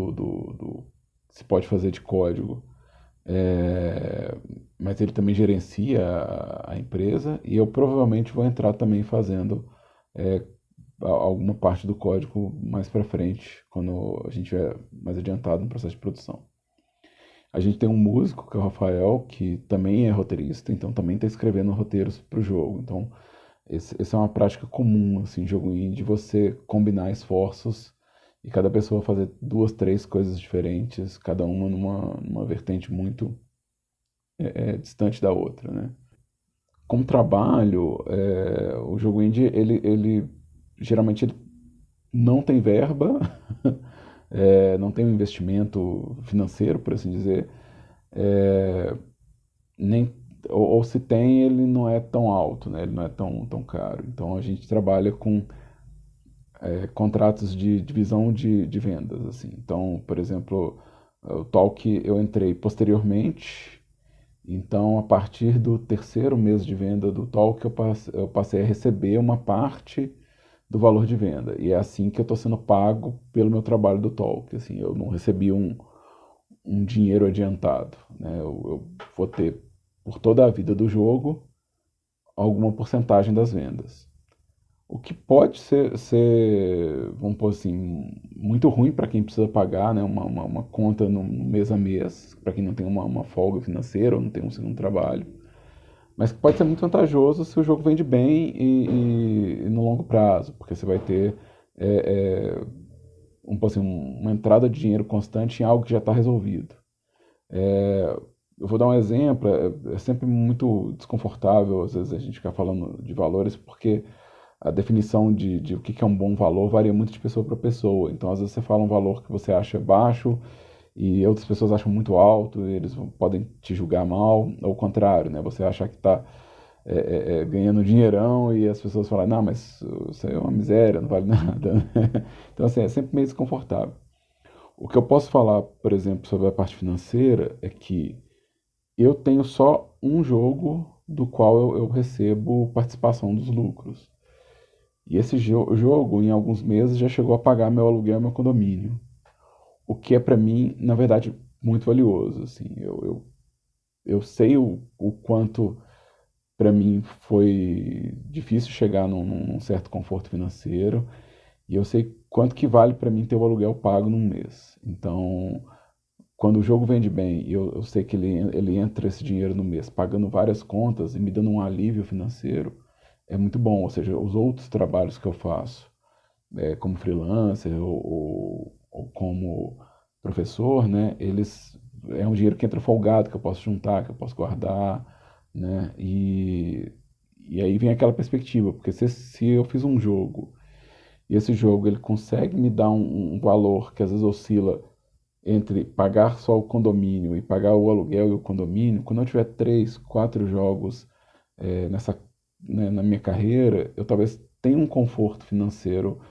que se pode fazer de código, mas ele também gerencia a empresa e eu provavelmente vou entrar também fazendo alguma parte do código mais para frente, quando a gente estiver mais adiantado no processo de produção. A gente tem um músico, que é o Rafael, que também é roteirista, então também está escrevendo roteiros para o jogo. Então, essa é uma prática comum, assim, jogo indie, você combinar esforços e cada pessoa fazer 2, 3 coisas diferentes, cada uma numa vertente muito distante da outra, né? Como trabalho, o jogo indie, ele geralmente ele não tem verba, não tem um investimento financeiro, por assim dizer, nem, ou se tem, ele não é tão alto, né? Ele não é tão caro. Então a gente trabalha com contratos de divisão de vendas, assim. Então, por exemplo, o Talk eu entrei posteriormente, então a partir do terceiro mês de venda do Talk eu passei a receber uma parte do valor de venda. E é assim que eu estou sendo pago pelo meu trabalho do Talk. Assim, eu não recebi um dinheiro adiantado, né? Eu vou ter, por toda a vida do jogo, alguma porcentagem das vendas. O que pode ser vamos pôr assim, muito ruim para quem precisa pagar, né, uma conta no mês a mês, para quem não tem uma folga financeira ou não tem um segundo trabalho. Mas pode ser muito vantajoso se o jogo vende bem e no longo prazo, porque você vai ter uma entrada de dinheiro constante em algo que já está resolvido. Eu vou dar um exemplo, é sempre muito desconfortável, às vezes, a gente ficar falando de valores, porque a definição de o que é um bom valor varia muito de pessoa para pessoa. Então, às vezes, você fala um valor que você acha baixo e outras pessoas acham muito alto, e eles podem te julgar mal, ou o contrário, né? Você achar que está ganhando dinheirão e as pessoas falam, não, mas isso aí é uma miséria, não vale nada. Então, assim, é sempre meio desconfortável. O que eu posso falar, por exemplo, sobre a parte financeira é que eu tenho só um jogo do qual eu recebo participação dos lucros. E esse jogo, em alguns meses, já chegou a pagar meu aluguel e meu condomínio. O que é, para mim, na verdade, muito valioso. Assim, eu sei o quanto, para mim, foi difícil chegar num certo conforto financeiro. E eu sei quanto que vale para mim ter o aluguel pago num mês. Então, quando o jogo vende bem e eu sei que ele entra esse dinheiro no mês pagando várias contas e me dando um alívio financeiro, é muito bom. Ou seja, os outros trabalhos que eu faço, como freelancer ou como professor, né, é um dinheiro que entra folgado, que eu posso juntar, que eu posso guardar. né? E aí vem aquela perspectiva, porque se eu fiz um jogo e esse jogo ele consegue me dar um valor que às vezes oscila entre pagar só o condomínio e pagar o aluguel e o condomínio, quando eu tiver 3, 4 jogos nessa, né, na minha carreira, eu talvez tenha um conforto financeiro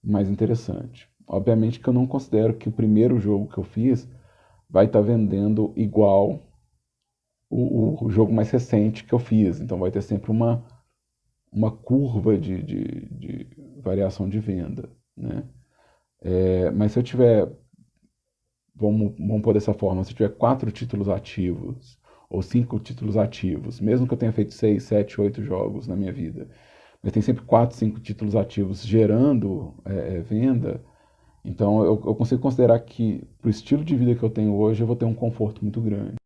mais interessante. Obviamente que eu não considero que o primeiro jogo que eu fiz vai estar vendendo igual o jogo mais recente que eu fiz. Então vai ter sempre uma curva de variação de venda, né? Mas se eu tiver, vamos pôr dessa forma, se eu tiver 4 títulos ativos ou 5 títulos ativos, mesmo que eu tenha feito 6, 7, 8 jogos na minha vida, mas tem sempre 4, 5 títulos ativos gerando venda, então eu consigo considerar que, para o estilo de vida que eu tenho hoje, eu vou ter um conforto muito grande.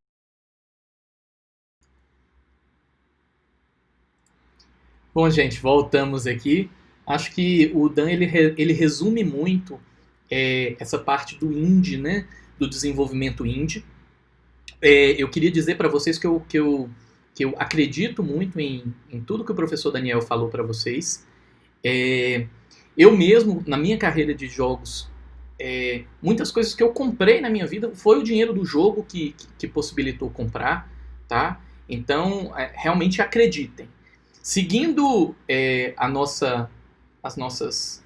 Bom, gente, voltamos aqui. Acho que o Dan ele resume muito essa parte do indie, né? Do desenvolvimento indie. Eu queria dizer para vocês que eu acredito muito em tudo que o professor Daniel falou para vocês. Eu mesmo, na minha carreira de jogos, muitas coisas que eu comprei na minha vida foi o dinheiro do jogo que possibilitou comprar, tá? Então, realmente acreditem. Seguindo as nossas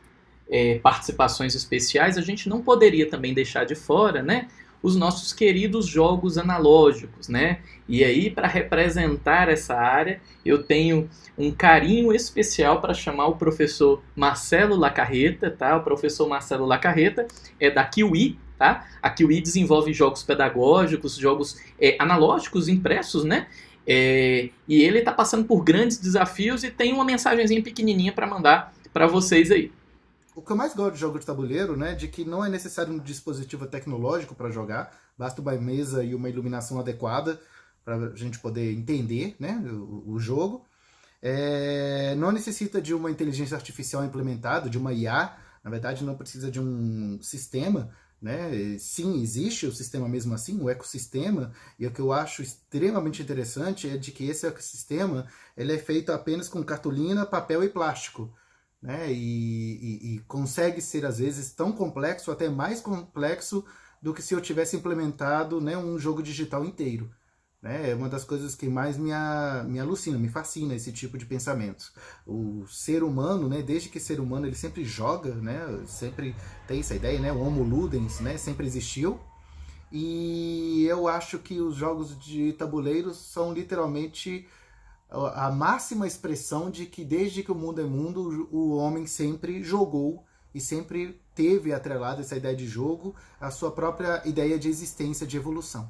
participações especiais, a gente não poderia também deixar de fora, né, os nossos queridos jogos analógicos, né? E aí, para representar essa área, eu tenho um carinho especial para chamar o professor Marcelo Lacarreta, tá? O professor Marcelo Lacarreta é da Kiwi, tá? A Kiwi desenvolve jogos pedagógicos, jogos analógicos impressos, né? E ele está passando por grandes desafios e tem uma mensagenzinha pequenininha para mandar para vocês aí. O que eu mais gosto de jogo de tabuleiro, né, de que não é necessário um dispositivo tecnológico para jogar, basta uma mesa e uma iluminação adequada para a gente poder entender, né, o jogo. Não necessita de uma inteligência artificial implementada, de uma IA, na verdade não precisa de um sistema, né? Sim, existe o sistema mesmo assim, o ecossistema, e o que eu acho extremamente interessante é de que esse ecossistema ele é feito apenas com cartolina, papel e plástico, né? E consegue ser às vezes tão complexo, até mais complexo do que se eu tivesse implementado, né, um jogo digital inteiro. É uma das coisas que mais me alucina, me fascina esse tipo de pensamento. O ser humano, né, desde que ser humano ele sempre joga, né, sempre tem essa ideia, né, o Homo Ludens, né, sempre existiu. E eu acho que os jogos de tabuleiro são literalmente a máxima expressão de que desde que o mundo é mundo, o homem sempre jogou e sempre teve atrelado essa ideia de jogo à sua própria ideia de existência, de evolução.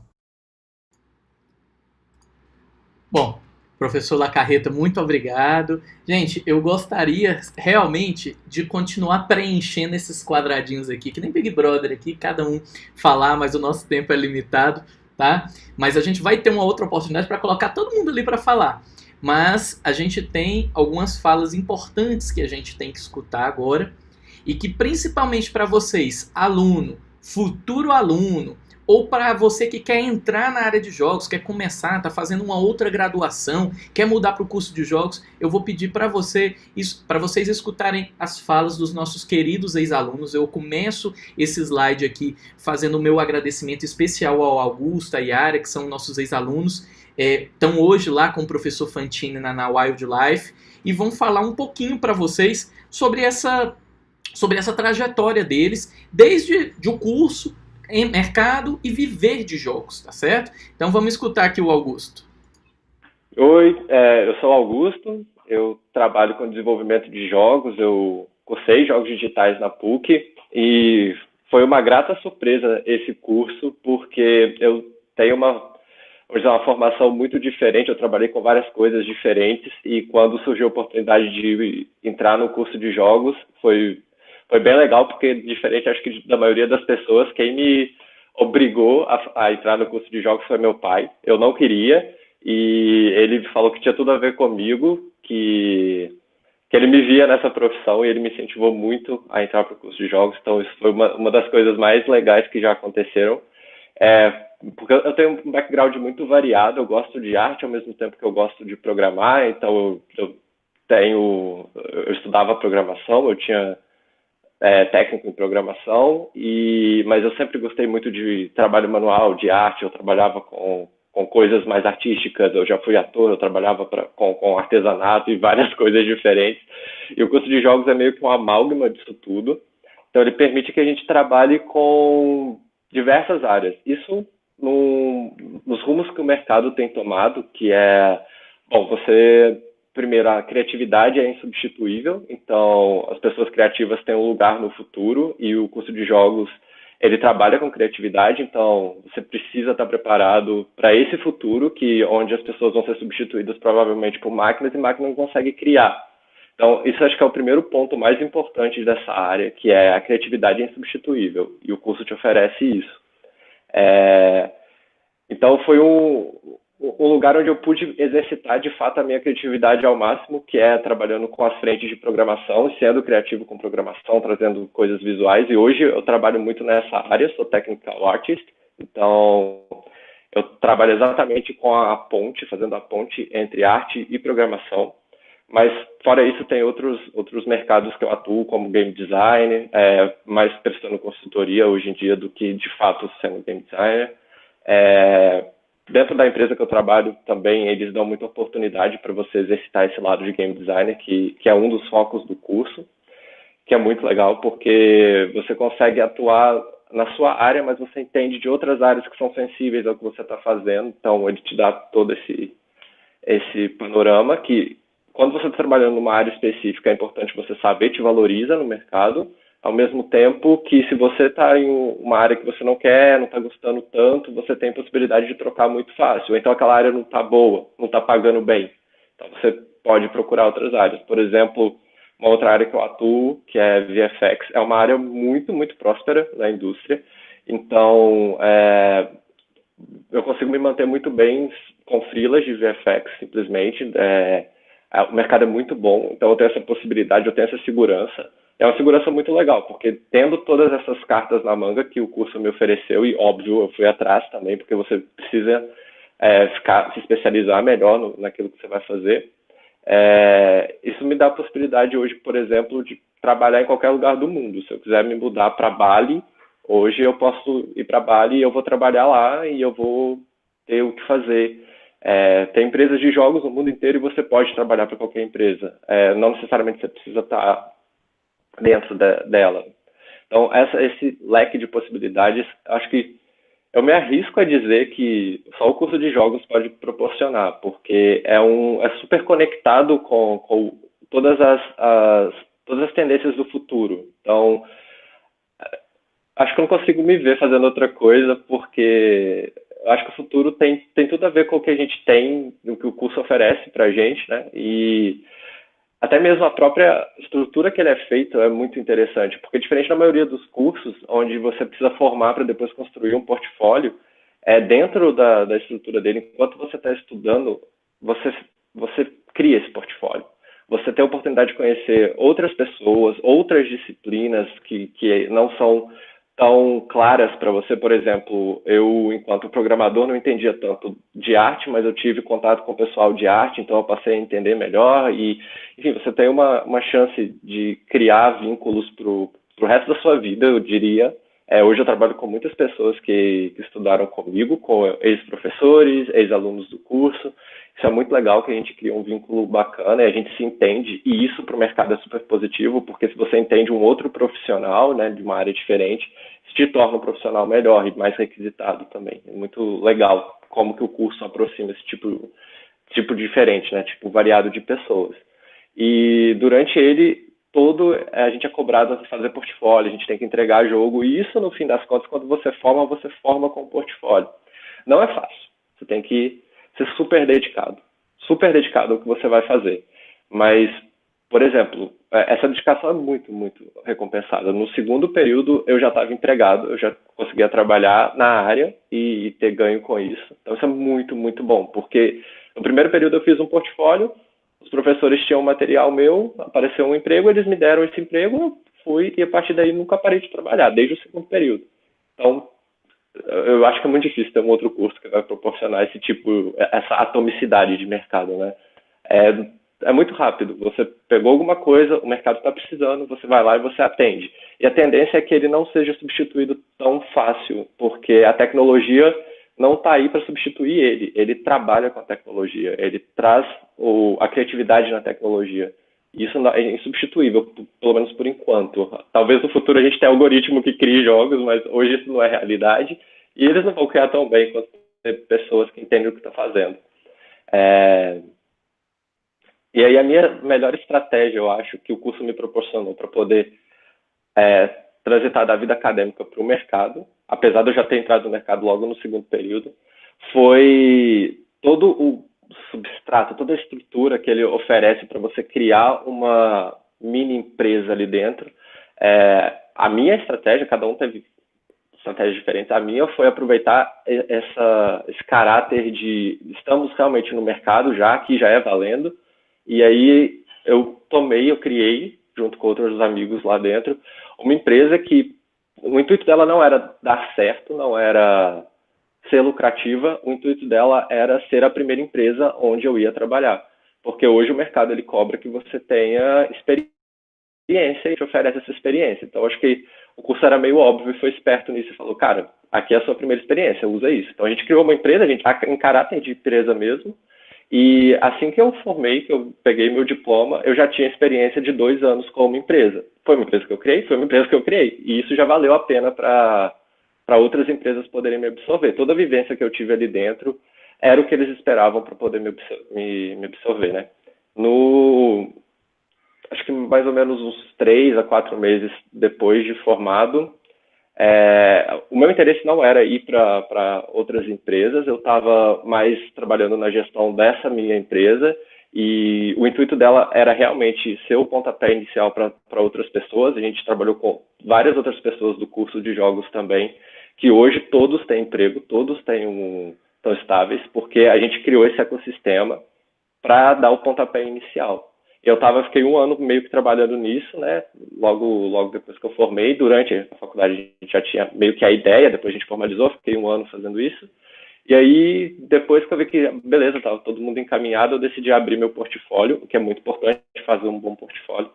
Bom, professor Lacarreta, muito obrigado. Gente, eu gostaria realmente de continuar preenchendo esses quadradinhos aqui, que nem Big Brother aqui, cada um falar, mas o nosso tempo é limitado, tá? Mas a gente vai ter uma outra oportunidade para colocar todo mundo ali para falar. Mas a gente tem algumas falas importantes que a gente tem que escutar agora e que principalmente para vocês, aluno, futuro aluno, ou para você que quer entrar na área de jogos, quer começar, está fazendo uma outra graduação, quer mudar para o curso de jogos, eu vou pedir para vocês escutarem as falas dos nossos queridos ex-alunos. Eu começo esse slide aqui fazendo o meu agradecimento especial ao Augusto, a Yara, que são nossos ex-alunos, estão hoje lá com o professor Fantini na Wildlife, e vão falar um pouquinho para vocês sobre essa trajetória deles, desde o curso, em mercado e viver de jogos, tá certo? Então vamos escutar aqui o Augusto. Oi, eu sou o Augusto, eu trabalho com desenvolvimento de jogos, eu cursei jogos digitais na PUC e foi uma grata surpresa esse curso, porque eu tenho uma formação muito diferente, eu trabalhei com várias coisas diferentes e quando surgiu a oportunidade de entrar no curso de jogos, foi bem legal, porque diferente, acho que da maioria das pessoas, quem me obrigou a entrar no curso de jogos foi meu pai. Eu não queria, e ele falou que tinha tudo a ver comigo, que ele me via nessa profissão e ele me incentivou muito a entrar para o curso de jogos. Então isso foi uma das coisas mais legais que já aconteceram. porque eu tenho um background muito variado, eu gosto de arte ao mesmo tempo que eu gosto de programar, então eu estudava programação, eu tinha técnico em programação, mas eu sempre gostei muito de trabalho manual, de arte, eu trabalhava com coisas mais artísticas, eu já fui ator, eu trabalhava com artesanato e várias coisas diferentes, e o curso de jogos é meio que um amálgama disso tudo, então ele permite que a gente trabalhe com diversas áreas. Isso nos rumos que o mercado tem tomado, que é, bom, primeiro, a criatividade é insubstituível, então as pessoas criativas têm um lugar no futuro e o curso de jogos, ele trabalha com criatividade, então você precisa estar preparado para esse futuro, onde as pessoas vão ser substituídas provavelmente por máquinas e máquinas não conseguem criar. Então, isso acho que é o primeiro ponto mais importante dessa área, que é a criatividade insubstituível, e o curso te oferece isso. Então, foi um lugar onde eu pude exercitar, de fato, a minha criatividade ao máximo, que é trabalhando com as frentes de programação, sendo criativo com programação, trazendo coisas visuais, e hoje eu trabalho muito nessa área, sou technical artist, então eu trabalho exatamente com fazendo a ponte entre arte e programação. Mas, fora isso, tem outros mercados que eu atuo, como game design, mais prestando consultoria hoje em dia do que, de fato, sendo game designer. Dentro da empresa que eu trabalho também, eles dão muita oportunidade para você exercitar esse lado de game designer, que é um dos focos do curso, que é muito legal, porque você consegue atuar na sua área, mas você entende de outras áreas que são sensíveis ao que você está fazendo. Então, ele te dá todo esse panorama que, quando você está trabalhando numa área específica, é importante você saber, te valoriza no mercado, ao mesmo tempo que, se você está em uma área que você não quer, não está gostando tanto, você tem possibilidade de trocar muito fácil. Ou então aquela área não está boa, não está pagando bem. Então você pode procurar outras áreas. Por exemplo, uma outra área que eu atuo, que é VFX, é uma área muito, muito próspera na indústria. Então, eu consigo me manter muito bem com freelas de VFX, simplesmente. O mercado é muito bom, então eu tenho essa possibilidade, eu tenho essa segurança. É uma segurança muito legal, porque tendo todas essas cartas na manga que o curso me ofereceu, e óbvio, eu fui atrás também, porque você precisa se especializar melhor naquilo que você vai fazer. Isso me dá a possibilidade hoje, por exemplo, de trabalhar em qualquer lugar do mundo. Se eu quiser me mudar para Bali, hoje eu posso ir para Bali e eu vou trabalhar lá e eu vou ter o que fazer. Tem empresas de jogos no mundo inteiro e você pode trabalhar para qualquer empresa. Não necessariamente você precisa estar dentro dela. Então, esse leque de possibilidades, acho que eu me arrisco a dizer que só o curso de jogos pode proporcionar, porque é super conectado com todas as tendências do futuro. Então, acho que eu não consigo me ver fazendo outra coisa, porque acho que o futuro tem tudo a ver com o que a gente tem, o que o curso oferece para a gente, né? E até mesmo a própria estrutura que ele é feito é muito interessante, porque diferente da maioria dos cursos, onde você precisa formar para depois construir um portfólio, dentro da estrutura dele, enquanto você está estudando, você cria esse portfólio. Você tem a oportunidade de conhecer outras pessoas, outras disciplinas que não são tão claras para você. Por exemplo, eu, enquanto programador, não entendia tanto de arte, mas eu tive contato com o pessoal de arte, então eu passei a entender melhor. E, enfim, você tem uma chance de criar vínculos para o resto da sua vida, eu diria. Hoje eu trabalho com muitas pessoas que estudaram comigo, com ex-professores, ex-alunos do curso. Isso é muito legal, que a gente cria um vínculo bacana e a gente se entende, e isso para o mercado é super positivo, porque se você entende um outro profissional, né, de uma área diferente, isso te torna um profissional melhor e mais requisitado também. É muito legal como que o curso aproxima esse tipo diferente, né, tipo variado de pessoas. E durante ele todo, a gente é cobrado a fazer portfólio, a gente tem que entregar jogo, e isso, no fim das contas, quando você forma com portfólio. Não é fácil, você tem que ser super dedicado ao que você vai fazer. Mas, por exemplo, essa dedicação é muito, muito recompensada. No segundo período, eu já estava empregado, eu já conseguia trabalhar na área e ter ganho com isso. Então, isso é muito, muito bom, porque no primeiro período eu fiz um portfólio, os professores tinham material meu, apareceu um emprego, eles me deram esse emprego, eu fui, e a partir daí nunca parei de trabalhar, desde o segundo período. Então, eu acho que é muito difícil ter um outro curso que vai proporcionar esse tipo, essa atomicidade de mercado, né? É, é muito rápido. Você pegou alguma coisa, o mercado está precisando, você vai lá e você atende. E a tendência é que ele não seja substituído tão fácil, porque a tecnologia não está aí para substituir ele. Ele trabalha com a tecnologia, ele traz a criatividade na tecnologia. Isso é insubstituível, pelo menos por enquanto. Talvez no futuro a gente tenha algoritmo que crie jogos, mas hoje isso não é realidade. E eles não vão criar tão bem quanto pessoas que entendem o que estão fazendo. É... E aí a minha melhor estratégia, eu acho, que o curso me proporcionou para poder transitar da vida acadêmica para o mercado, apesar de eu já ter entrado no mercado logo no segundo período, foi todo o substrato, toda a estrutura que ele oferece para você criar uma mini empresa ali dentro. A minha estratégia, cada um teve estratégias diferentes, a minha foi aproveitar esse caráter de estamos realmente no mercado já, aqui já é valendo, e aí eu criei, junto com outros amigos lá dentro, uma empresa que o intuito dela não era dar certo, não era ser lucrativa, o intuito dela era ser a primeira empresa onde eu ia trabalhar. Porque hoje o mercado ele cobra que você tenha experiência e te oferece essa experiência. Então acho que o curso era meio óbvio e foi esperto nisso e falou, cara, aqui é a sua primeira experiência, usa isso. Então a gente criou uma empresa, a gente em caráter de empresa mesmo, e assim que eu formei, que eu peguei meu diploma, eu já tinha experiência de 2 anos como empresa. Foi uma empresa que eu criei? Foi uma empresa que eu criei. E isso já valeu a pena para outras empresas poderem me absorver. Toda a vivência que eu tive ali dentro era o que eles esperavam para poder me absorver, né? Acho que mais ou menos uns 3 a 4 meses depois de formado, o meu interesse não era ir para outras empresas, eu estava mais trabalhando na gestão dessa minha empresa e o intuito dela era realmente ser o pontapé inicial para outras pessoas. A gente trabalhou com várias outras pessoas do curso de jogos também, que hoje todos têm emprego, todos estão estáveis, porque a gente criou esse ecossistema para dar o pontapé inicial. Fiquei 1 ano meio que trabalhando nisso, né? Logo depois que eu formei, durante a faculdade a gente já tinha meio que a ideia, depois a gente formalizou, fiquei 1 ano fazendo isso. E aí, depois que eu vi que, beleza, estava todo mundo encaminhado, eu decidi abrir meu portfólio, o que é muito importante, fazer um bom portfólio.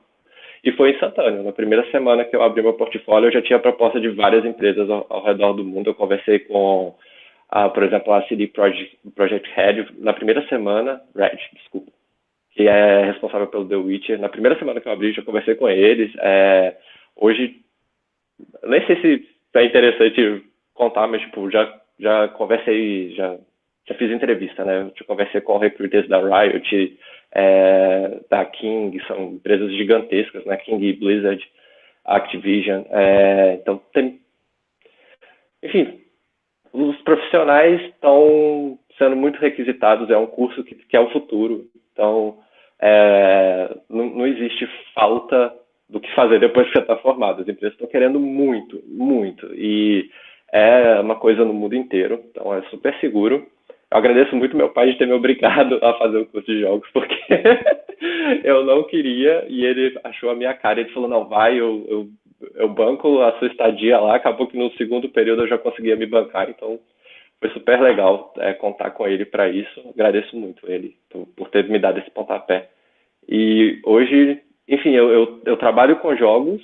E foi instantâneo. Na primeira semana que eu abri meu portfólio, eu já tinha proposta de várias empresas ao redor do mundo. Eu conversei com, por exemplo, a CD Projekt Red, na primeira semana, desculpa, que é responsável pelo The Witcher. Na primeira semana que eu abri, já conversei com eles. Hoje, nem sei se é interessante contar, mas tipo, já conversei, já fiz entrevista, né? Eu já conversei com recruiters da Riot, da King, são empresas gigantescas, né? King, Blizzard, Activision. Então, enfim, os profissionais estão sendo muito requisitados, é um curso que é o futuro. Então, não existe falta do que fazer depois que você está formado. As empresas estão querendo muito, muito. E é uma coisa no mundo inteiro. Então, é super seguro. Eu agradeço muito meu pai de ter me obrigado a fazer o curso de jogos, porque eu não queria e ele achou a minha cara. Ele falou, não, vai, eu banco a sua estadia lá. Acabou que no segundo período eu já conseguia me bancar. Então, foi super legal contar com ele para isso. Agradeço muito ele por ter me dado esse pontapé. E hoje, enfim, eu trabalho com jogos,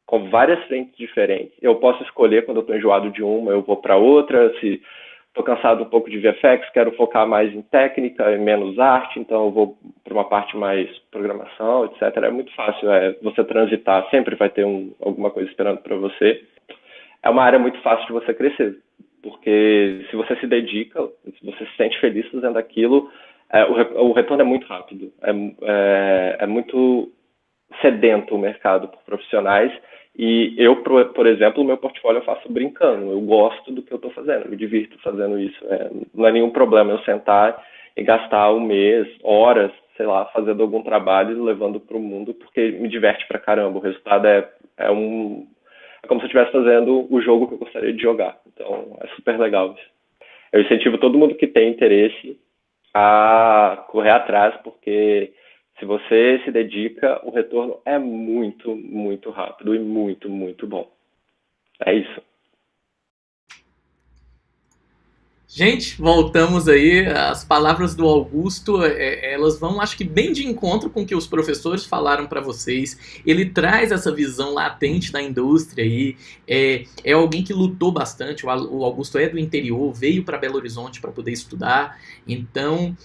com várias frentes diferentes. Eu posso escolher quando eu estou enjoado de uma, eu vou para outra. Se estou cansado um pouco de VFX, quero focar mais em técnica e menos arte, então eu vou para uma parte mais programação, etc. É muito fácil você transitar, sempre vai ter alguma coisa esperando para você. É uma área muito fácil de você crescer, porque se você se dedica, se você se sente feliz fazendo aquilo, o retorno é muito rápido. É muito sedento o mercado por profissionais. E eu, por exemplo, o meu portfólio eu faço brincando. Eu gosto do que eu estou fazendo, eu me divirto fazendo isso. Não é nenhum problema eu sentar e gastar 1 mês, horas, sei lá, fazendo algum trabalho e levando para o mundo, porque me diverte pra caramba. O resultado é como se eu estivesse fazendo o jogo que eu gostaria de jogar. Então, é super legal isso. Eu incentivo todo mundo que tem interesse a correr atrás, porque se você se dedica, o retorno é muito, muito rápido e muito, muito bom. É isso. Gente, voltamos aí. As palavras do Augusto, elas vão, acho que, bem de encontro com o que os professores falaram para vocês. Ele traz essa visão latente da indústria aí. É alguém que lutou bastante. O Augusto é do interior, veio para Belo Horizonte para poder estudar. Então,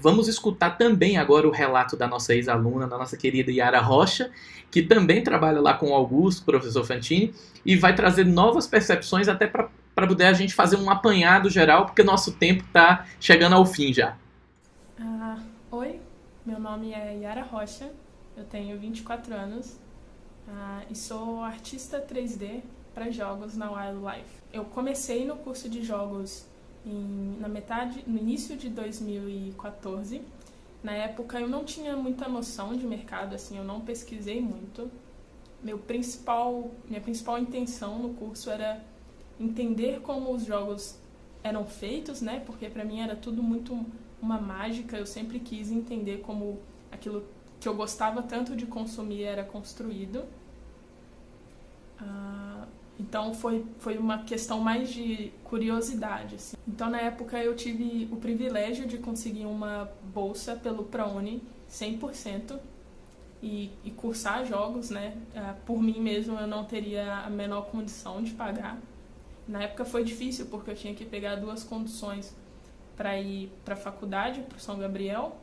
vamos escutar também agora o relato da nossa ex-aluna, da nossa querida Yara Rocha, que também trabalha lá com o Augusto, professor Fantini, e vai trazer novas percepções até para poder a gente fazer um apanhado geral, porque nosso tempo está chegando ao fim já. Oi, meu nome é Yara Rocha, eu tenho 24 anos e sou artista 3D para jogos na Wildlife. Eu comecei no curso de jogos no início de 2014. Na época eu não tinha muita noção de mercado, assim, eu não pesquisei muito. Minha principal intenção no curso era entender como os jogos eram feitos, né? Porque para mim era tudo muito uma mágica. Eu sempre quis entender como aquilo que eu gostava tanto de consumir era construído. Então foi uma questão mais de curiosidade, assim. Então na época eu tive o privilégio de conseguir uma bolsa pelo ProUni 100%. E cursar jogos, né? Por mim mesmo eu não teria a menor condição de pagar. Na época foi difícil porque eu tinha que pegar 2 conduções para ir para a faculdade, para o São Gabriel.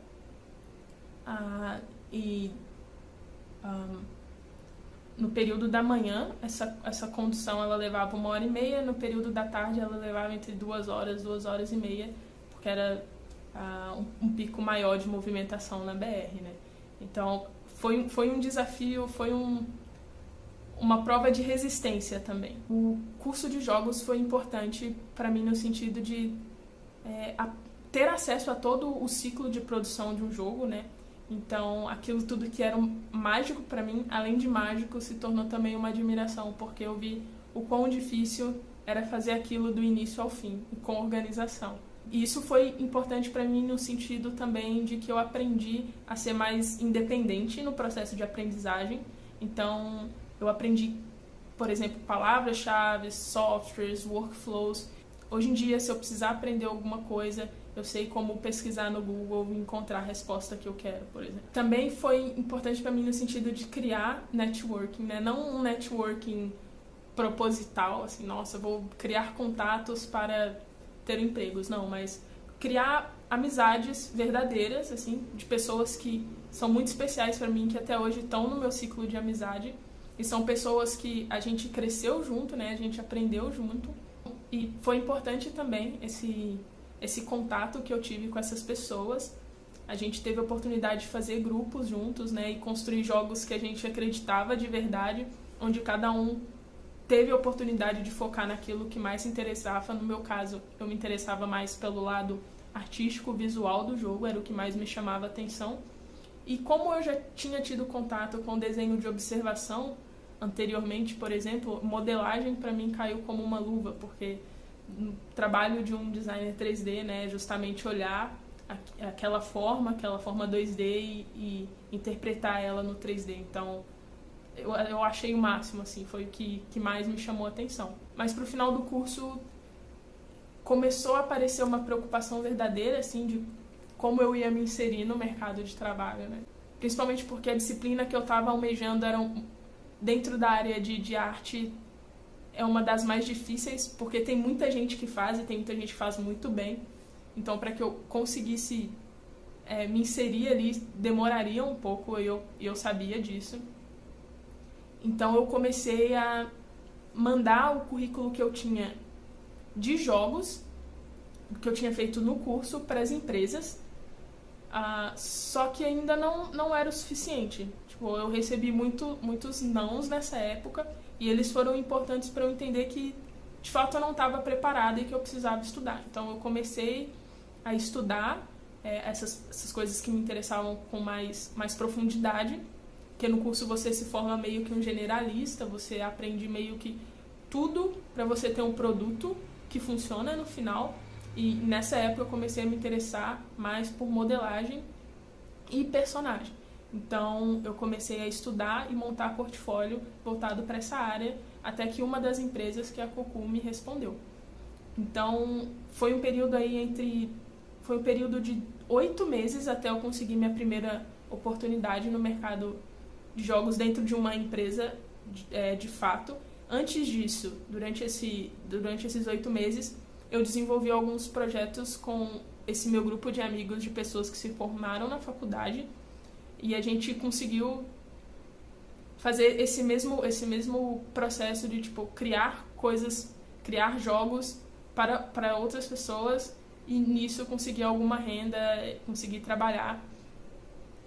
No período da manhã, essa condução ela levava 1h30, no período da tarde ela levava entre 2 horas, 2h30, porque era um pico maior de movimentação na BR, né? Então foi um desafio, foi uma prova de resistência também. O curso de jogos foi importante para mim no sentido de ter acesso a todo o ciclo de produção de um jogo, né? Então, aquilo tudo que era mágico para mim, além de mágico, se tornou também uma admiração, porque eu vi o quão difícil era fazer aquilo do início ao fim, com organização. E isso foi importante para mim no sentido também de que eu aprendi a ser mais independente no processo de aprendizagem. Então, eu aprendi, por exemplo, palavras-chave, softwares, workflows. Hoje em dia, se eu precisar aprender alguma coisa, eu sei como pesquisar no Google e encontrar a resposta que eu quero, por exemplo. Também foi importante para mim no sentido de criar networking, né? Não um networking proposital, assim, nossa, vou criar contatos para ter empregos, não, mas criar amizades verdadeiras, assim, de pessoas que são muito especiais para mim, que até hoje estão no meu ciclo de amizade, e são pessoas que a gente cresceu junto, né, a gente aprendeu junto, e foi importante também esse contato que eu tive com essas pessoas. A gente teve a oportunidade de fazer grupos juntos, né, e construir jogos que a gente acreditava de verdade, onde cada um teve a oportunidade de focar naquilo que mais se interessava. No meu caso, eu me interessava mais pelo lado artístico, visual do jogo, era o que mais me chamava a atenção. E como eu já tinha tido contato com desenho de observação anteriormente, por exemplo, modelagem para mim caiu como uma luva, porque no trabalho de um designer 3D, né, é justamente olhar aquela forma 2D e interpretar ela no 3D. Então, eu achei o máximo, assim, foi o que mais me chamou a atenção. Mas pro final do curso começou a aparecer uma preocupação verdadeira, assim, de como eu ia me inserir no mercado de trabalho, né? Principalmente porque a disciplina que eu estava almejando era dentro da área de arte, é uma das mais difíceis, porque tem muita gente que faz e tem muita gente que faz muito bem. Então, para que eu conseguisse me inserir ali, demoraria um pouco, e eu sabia disso. Então eu comecei a mandar o currículo que eu tinha de jogos, que eu tinha feito no curso, para as empresas, só que ainda não era o suficiente. Tipo, eu recebi muitos nãos nessa época, e eles foram importantes para eu entender que, de fato, eu não estava preparada e que eu precisava estudar. Então eu comecei a estudar essas coisas que me interessavam com mais profundidade, porque no curso você se forma meio que um generalista, você aprende meio que tudo para você ter um produto que funciona no final. E nessa época eu comecei a me interessar mais por modelagem e personagem. Então eu comecei a estudar e montar portfólio voltado para essa área, até que uma das empresas, que é a Cocu, me respondeu. Então, foi um período aí foi um período de 8 meses até eu conseguir minha primeira oportunidade no mercado de jogos dentro de uma empresa de fato. Antes disso, durante esses 8 meses, eu desenvolvi alguns projetos com esse meu grupo de amigos, de pessoas que se formaram na faculdade, e a gente conseguiu fazer esse mesmo processo de tipo criar coisas, criar jogos para outras pessoas, e nisso conseguir alguma renda, conseguir trabalhar.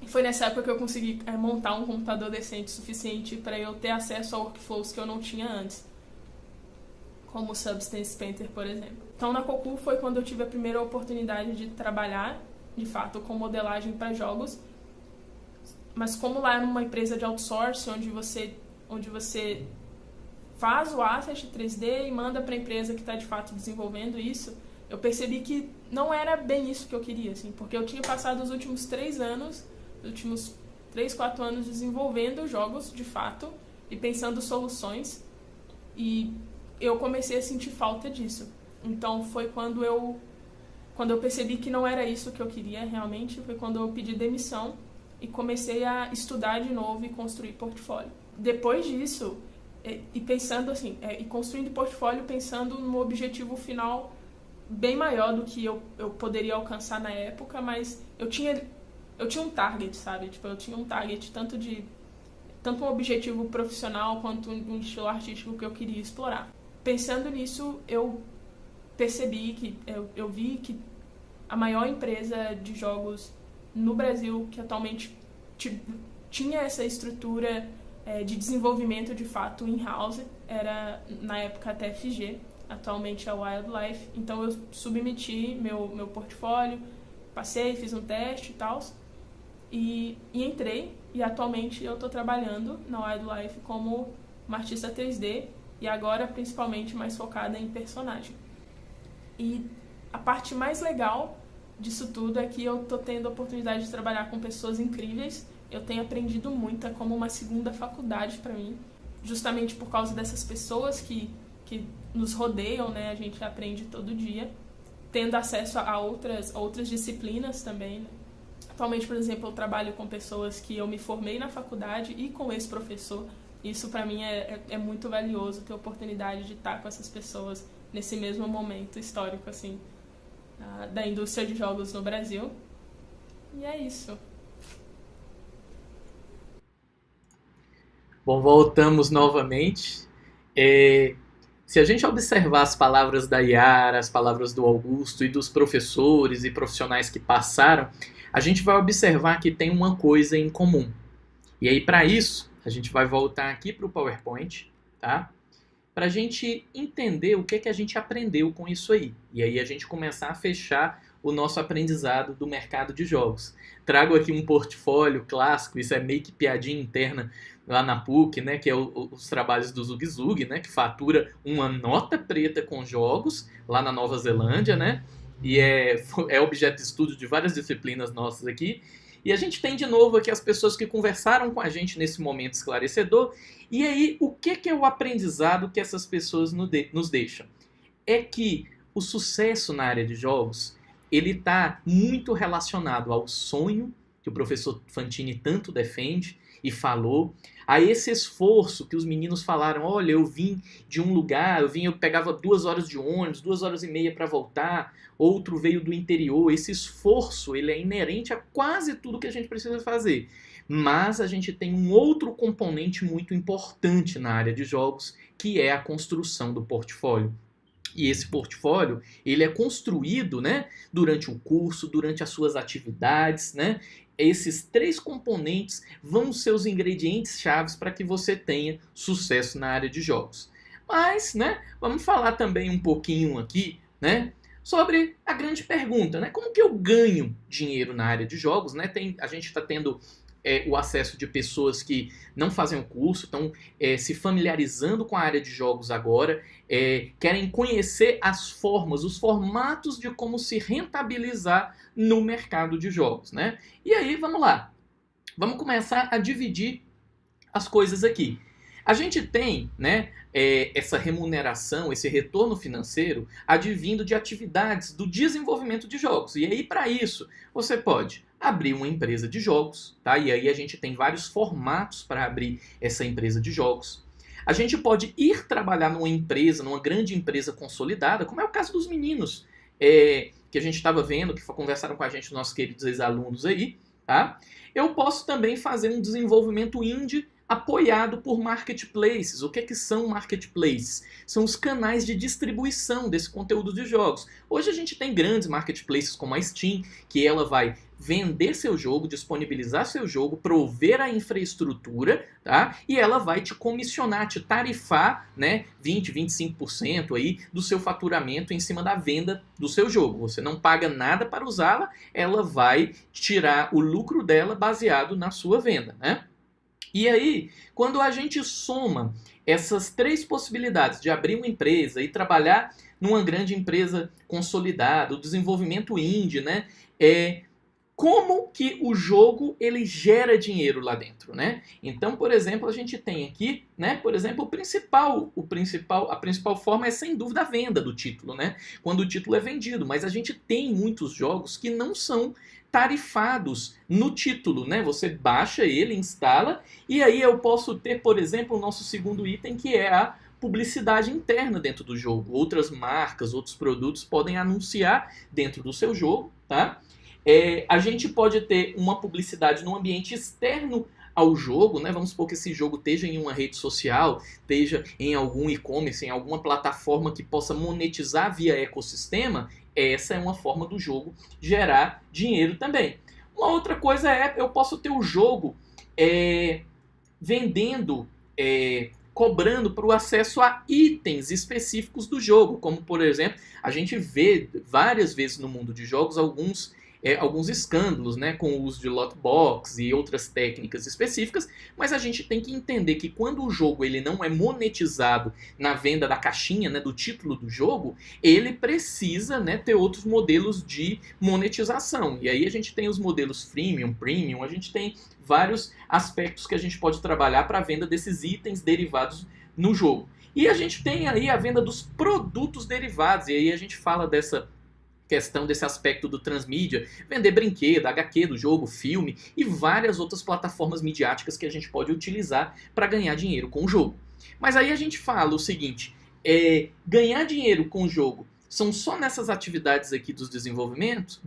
E foi nessa época que eu consegui montar um computador decente o suficiente para eu ter acesso a workflows que eu não tinha antes, como o Substance Painter, por exemplo. Então, na Cocu foi quando eu tive a primeira oportunidade de trabalhar, de fato, com modelagem para jogos. Mas como lá era uma empresa de outsourcing, onde você faz o asset 3D e manda para a empresa que está, de fato, desenvolvendo isso, eu percebi que não era bem isso que eu queria, assim, porque eu tinha passado os últimos 4 anos desenvolvendo jogos, de fato, e pensando soluções, e eu comecei a sentir falta disso. Então foi quando eu percebi que não era isso que eu queria realmente, foi quando eu pedi demissão e comecei a estudar de novo e construir portfólio. Depois disso, e pensando assim, e construindo portfólio pensando no objetivo final bem maior do que eu poderia alcançar na época, mas eu tinha um target, sabe? Tipo, eu tinha um target tanto um objetivo profissional quanto um estilo artístico que eu queria explorar. Pensando nisso, eu percebi que eu vi que a maior empresa de jogos no Brasil que atualmente tinha essa estrutura de desenvolvimento de fato in-house era, na época, a TFG, atualmente a Wildlife. Então eu submeti meu portfólio, passei, fiz um teste e tal, e entrei, e atualmente eu estou trabalhando na Wildlife como uma artista 3D, e agora principalmente mais focada em personagem. E a parte mais legal disso tudo é que eu estou tendo a oportunidade de trabalhar com pessoas incríveis. Eu tenho aprendido muito, é como uma segunda faculdade para mim, justamente por causa dessas pessoas que nos rodeiam, né? A gente aprende todo dia, tendo acesso a outras disciplinas também, né? Atualmente, por exemplo, eu trabalho com pessoas que eu me formei na faculdade e com esse professor. Isso para mim é muito valioso, ter a oportunidade de estar com essas pessoas nesse mesmo momento histórico assim da indústria de jogos no Brasil. E é isso. Bom, voltamos novamente. Se a gente observar as palavras da Yara, as palavras do Augusto e dos professores e profissionais que passaram, a gente vai observar que tem uma coisa em comum. E aí, para isso, a gente vai voltar aqui para o PowerPoint, tá? Para a gente entender o que a gente aprendeu com isso aí. E aí a gente começar a fechar o nosso aprendizado do mercado de jogos. Trago aqui um portfólio clássico, isso é meio que piadinha interna lá na PUC, né, que é os trabalhos do Zug Zug, né, que fatura uma nota preta com jogos lá na Nova Zelândia, né, e é objeto de estudo de várias disciplinas nossas aqui. E a gente tem de novo aqui as pessoas que conversaram com a gente nesse momento esclarecedor. E aí, o que é o aprendizado que essas pessoas nos deixam? É que o sucesso na área de jogos, ele está muito relacionado ao sonho, que o professor Fantini tanto defende e falou, a esse esforço que os meninos falaram, olha, eu vim de um lugar, eu pegava 2 horas de ônibus, 2 horas e meia para voltar, outro veio do interior. Esse esforço, ele é inerente a quase tudo que a gente precisa fazer. Mas a gente tem um outro componente muito importante na área de jogos, que é a construção do portfólio. E esse portfólio, ele é construído, né, durante o curso, durante as suas atividades, né? Esses 3 componentes vão ser os ingredientes chaves para que você tenha sucesso na área de jogos. Mas, né, vamos falar também um pouquinho aqui, né, sobre a grande pergunta, né? Como que eu ganho dinheiro na área de jogos, né? A gente está tendo o acesso de pessoas que não fazem o curso, estão se familiarizando com a área de jogos agora, querem conhecer as formas, os formatos de como se rentabilizar no mercado de jogos, né? E aí, vamos lá. Vamos começar a dividir as coisas aqui. A gente tem, né, essa remuneração, esse retorno financeiro advindo de atividades do desenvolvimento de jogos. E aí, para isso, você pode abrir uma empresa de jogos, tá? E aí a gente tem vários formatos para abrir essa empresa de jogos. A gente pode ir trabalhar numa empresa, numa grande empresa consolidada, como é o caso dos meninos que a gente estava vendo, que conversaram com a gente, nossos queridos ex-alunos aí, tá? Eu posso também fazer um desenvolvimento indie apoiado por marketplaces. O que é que são marketplaces? São os canais de distribuição desse conteúdo de jogos. Hoje a gente tem grandes marketplaces como a Steam, que ela vai vender seu jogo, disponibilizar seu jogo, prover a infraestrutura, tá? E ela vai te comissionar, te tarifar, né, 20, 25% aí do seu faturamento em cima da venda do seu jogo. Você não paga nada para usá-la, ela vai tirar o lucro dela baseado na sua venda, né? E aí, quando a gente soma essas três possibilidades de abrir uma empresa e trabalhar numa grande empresa consolidada, o desenvolvimento indie, né? Como que o jogo ele gera dinheiro lá dentro, né? Então, por exemplo, a gente tem aqui, né? Por exemplo, a principal forma é sem dúvida a venda do título, né? Quando o título é vendido, mas a gente tem muitos jogos que não são tarifados no título, né? Você baixa ele, instala, e aí eu posso ter, por exemplo, o nosso segundo item, que é a publicidade interna dentro do jogo. Outras marcas, outros produtos podem anunciar dentro do seu jogo, tá? A gente pode ter uma publicidade no ambiente externo ao jogo, né? Vamos supor que esse jogo esteja em uma rede social, esteja em algum e-commerce, em alguma plataforma que possa monetizar via ecossistema. Essa é uma forma do jogo gerar dinheiro também. Uma outra coisa eu posso ter o jogo vendendo, cobrando para o acesso a itens específicos do jogo, como por exemplo, a gente vê várias vezes no mundo de jogos alguns escândalos, né, com o uso de loot box e outras técnicas específicas, mas a gente tem que entender que quando o jogo ele não é monetizado na venda da caixinha, né, do título do jogo, ele precisa, né, ter outros modelos de monetização. E aí a gente tem os modelos freemium, premium, a gente tem vários aspectos que a gente pode trabalhar para a venda desses itens derivados no jogo. E a gente tem aí a venda dos produtos derivados, e aí a gente fala dessa questão desse aspecto do transmídia, vender brinquedo, HQ do jogo, filme e várias outras plataformas midiáticas que a gente pode utilizar para ganhar dinheiro com o jogo. Mas aí a gente fala o seguinte, ganhar dinheiro com o jogo são só nessas atividades aqui do desenvolvimento?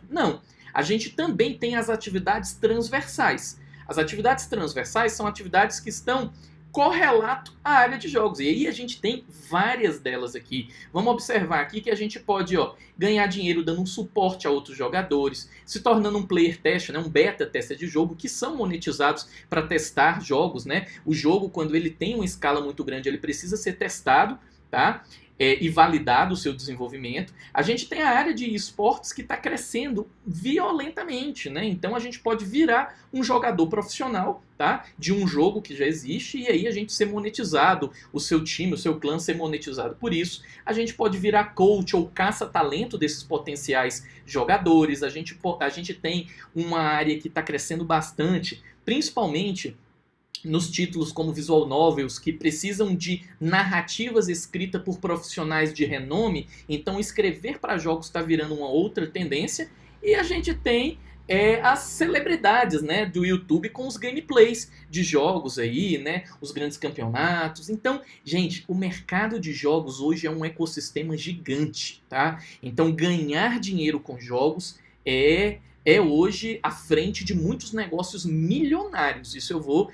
Não. A gente também tem as atividades transversais. As atividades transversais são atividades que estão correlato à área de jogos. E aí a gente tem várias delas aqui. Vamos observar aqui que a gente pode ganhar dinheiro dando um suporte a outros jogadores, se tornando um player tester, né, um beta tester de jogo, que são monetizados para testar jogos, né? O jogo, quando ele tem uma escala muito grande, ele precisa ser testado, tá? E validado o seu desenvolvimento. A gente tem a área de esportes que está crescendo violentamente, né? Então a gente pode virar um jogador profissional, tá? De um jogo que já existe, e aí a gente ser monetizado, o seu time, o seu clã ser monetizado por isso. A gente pode virar coach ou caça-talento desses potenciais jogadores. A gente tem uma área que está crescendo bastante, principalmente nos títulos como visual novels, que precisam de narrativas escritas por profissionais de renome. Então escrever para jogos está virando uma outra tendência. E a gente tem as celebridades, né, do YouTube com os gameplays de jogos aí, né, os grandes campeonatos. Então, gente, o mercado de jogos hoje é um ecossistema gigante, tá? Então ganhar dinheiro com jogos é hoje à frente de muitos negócios milionários. Isso eu vou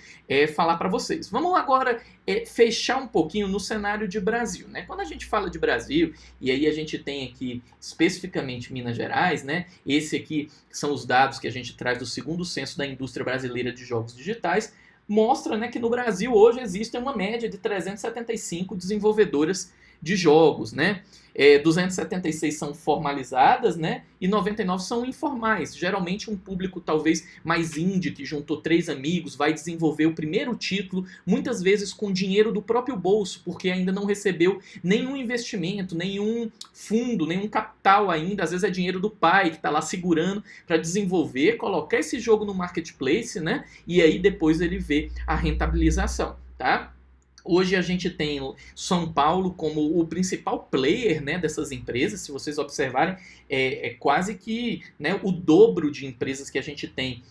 falar para vocês. Vamos agora fechar um pouquinho no cenário de Brasil, né? Quando a gente fala de Brasil, e aí a gente tem aqui especificamente Minas Gerais, né? Esse aqui são os dados que a gente traz do segundo censo da indústria brasileira de jogos digitais, mostra, né, que no Brasil hoje existe uma média de 375 desenvolvedoras de jogos, né? 276 são formalizadas, né? E 99 são informais. Geralmente um público talvez mais indie, que juntou 3 amigos, vai desenvolver o primeiro título, muitas vezes com dinheiro do próprio bolso, porque ainda não recebeu nenhum investimento, nenhum fundo, nenhum capital ainda. Às vezes é dinheiro do pai que está lá segurando para desenvolver, colocar esse jogo no marketplace, né? E aí depois ele vê a rentabilização. tá? Hoje a gente tem São Paulo como o principal player, né, dessas empresas. Se vocês observarem, é quase que, né, o dobro de empresas que a gente tem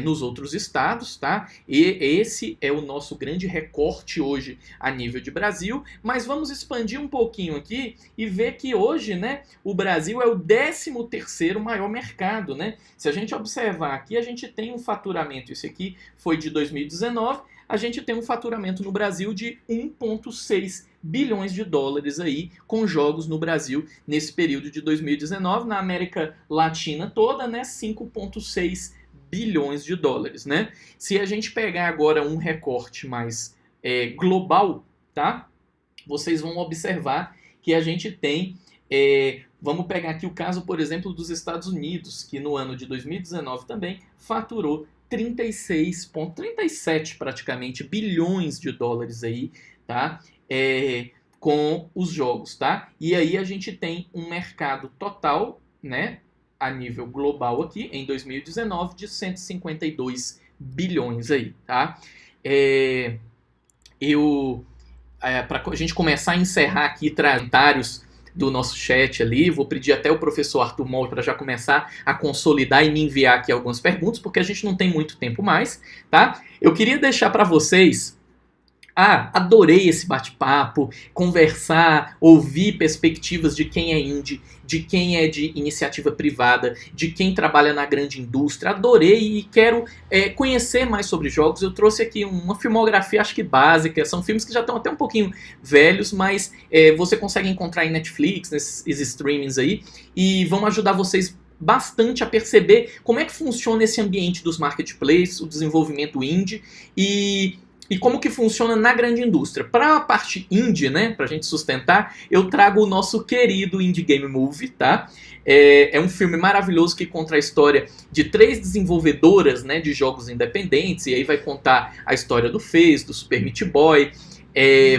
nos outros estados, tá? E esse é o nosso grande recorte hoje a nível de Brasil. Mas vamos expandir um pouquinho aqui e ver que hoje, né, o Brasil é o 13º maior mercado, né? Se a gente observar aqui, a gente tem um faturamento, esse aqui foi de 2019, a gente tem um faturamento no Brasil de 1,6 bilhões de dólares aí com jogos no Brasil nesse período de 2019, na América Latina toda, né, 5,6 bilhões de dólares, né? Se a gente pegar agora um recorte mais global, tá? Vocês vão observar que a gente tem, vamos pegar aqui o caso, por exemplo, dos Estados Unidos, que no ano de 2019 também faturou 36,37 praticamente bilhões de dólares aí, tá? Com os jogos, tá? E aí a gente tem um mercado total, né, a nível global aqui, em 2019, de 152 bilhões aí, tá? Para a gente começar a encerrar aqui comentários do nosso chat ali, vou pedir até o professor Arthur Moll para já começar a consolidar e me enviar aqui algumas perguntas, porque a gente não tem muito tempo mais, tá? Eu queria deixar para vocês... adorei esse bate-papo, conversar, ouvir perspectivas de quem é indie, de quem é de iniciativa privada, de quem trabalha na grande indústria. Adorei e quero conhecer mais sobre jogos. Eu trouxe aqui uma filmografia, acho que básica. São filmes que já estão até um pouquinho velhos, mas você consegue encontrar em Netflix, nesses streamings aí, e vão ajudar vocês bastante a perceber como é que funciona esse ambiente dos marketplaces, o desenvolvimento indie e como que funciona na grande indústria. Para a parte indie, né, para a gente sustentar, eu trago o nosso querido Indie Game Movie, tá? É um filme maravilhoso que conta a história de 3 desenvolvedoras, né, de jogos independentes, e aí vai contar a história do Fez, do Super Meat Boy,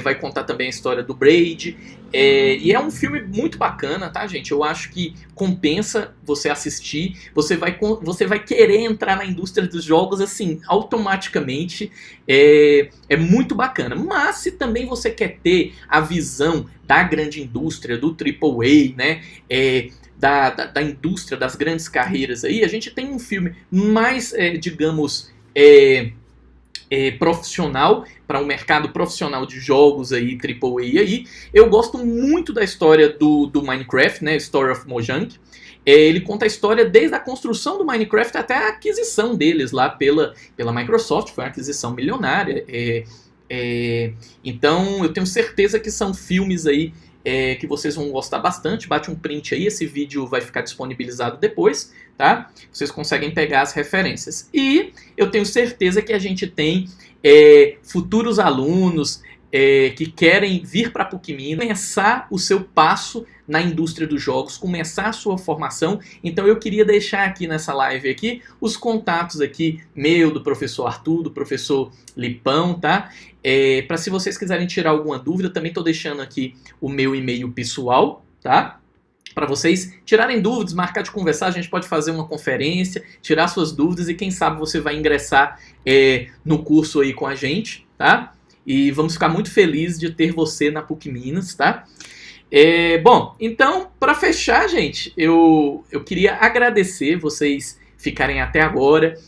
vai contar também a história do Braid, e é um filme muito bacana, tá, gente? Eu acho que compensa você assistir, você vai querer entrar na indústria dos jogos, assim, automaticamente. É muito bacana. Mas se também você quer ter a visão da grande indústria, do AAA, né, da indústria das grandes carreiras aí, a gente tem um filme mais, digamos... profissional, para um mercado profissional de jogos aí, AAA aí. Eu gosto muito da história do Minecraft, né, Story of Mojang. Ele conta a história desde a construção do Minecraft até a aquisição deles lá pela Microsoft, foi uma aquisição milionária. Então eu tenho certeza que são filmes aí que vocês vão gostar bastante. Bate um print aí, esse vídeo vai ficar disponibilizado depois, tá? Vocês conseguem pegar as referências. E eu tenho certeza que a gente tem futuros alunos que querem vir para a PUC Minas, começar o seu passo na indústria dos jogos, começar a sua formação. Então eu queria deixar aqui nessa live aqui os contatos aqui, meu, do professor Arthur, do professor Lipão, tá? Para se vocês quiserem tirar alguma dúvida, também estou deixando aqui o meu e-mail pessoal, tá? Para vocês tirarem dúvidas, marcar de conversar, a gente pode fazer uma conferência, tirar suas dúvidas e quem sabe você vai ingressar no curso aí com a gente, tá? E vamos ficar muito felizes de ter você na PUC Minas, tá? Bom, então, para fechar, gente, eu queria agradecer vocês ficarem até agora.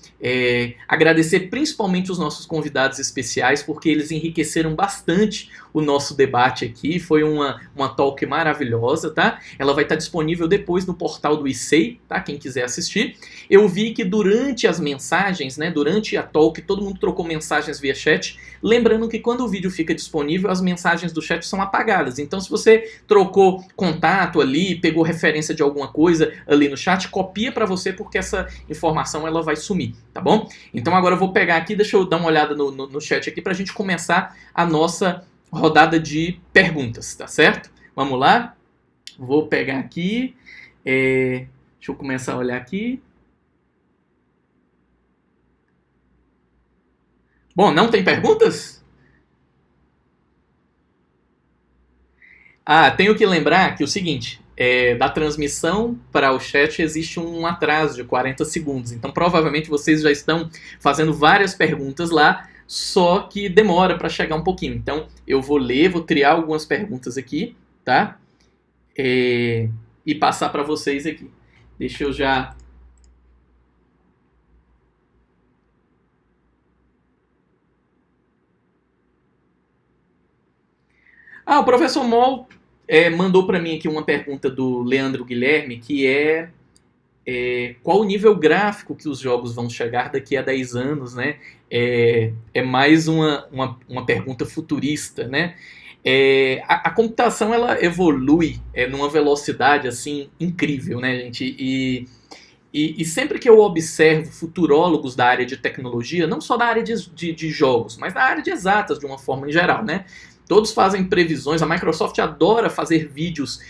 Agradecer principalmente os nossos convidados especiais, porque eles enriqueceram bastante o nosso debate aqui. Foi uma talk maravilhosa, tá? Ela vai estar disponível depois no portal do ICEI, tá? Quem quiser assistir. Eu vi que durante as mensagens, né, durante a talk, todo mundo trocou mensagens via chat. Lembrando que quando o vídeo fica disponível, as mensagens do chat são apagadas. Então, se você trocou contato ali, pegou referência de alguma coisa ali no chat, copia para você, porque essa informação ela vai sumir, tá bom? Então agora eu vou pegar aqui, deixa eu dar uma olhada no chat aqui pra gente começar a nossa rodada de perguntas, tá certo? Vamos lá? Vou pegar aqui, deixa eu começar a olhar aqui. Bom, não tem perguntas? Tenho que lembrar que é o seguinte... da transmissão para o chat existe um atraso de 40 segundos. Então, provavelmente, vocês já estão fazendo várias perguntas lá só que demora para chegar um pouquinho. Então, eu vou ler, vou triar algumas perguntas aqui, tá? E passar para vocês aqui. Deixa eu já... o professor Moll mandou para mim aqui uma pergunta do Leandro Guilherme, que é qual o nível gráfico que os jogos vão chegar daqui a 10 anos, né? É mais uma pergunta futurista, né? A computação, ela evolui numa velocidade, assim, incrível, né, gente? E sempre que eu observo futurólogos da área de tecnologia, não só da área de jogos, mas da área de exatas, de uma forma em geral, né? Todos fazem previsões, a Microsoft adora fazer vídeos,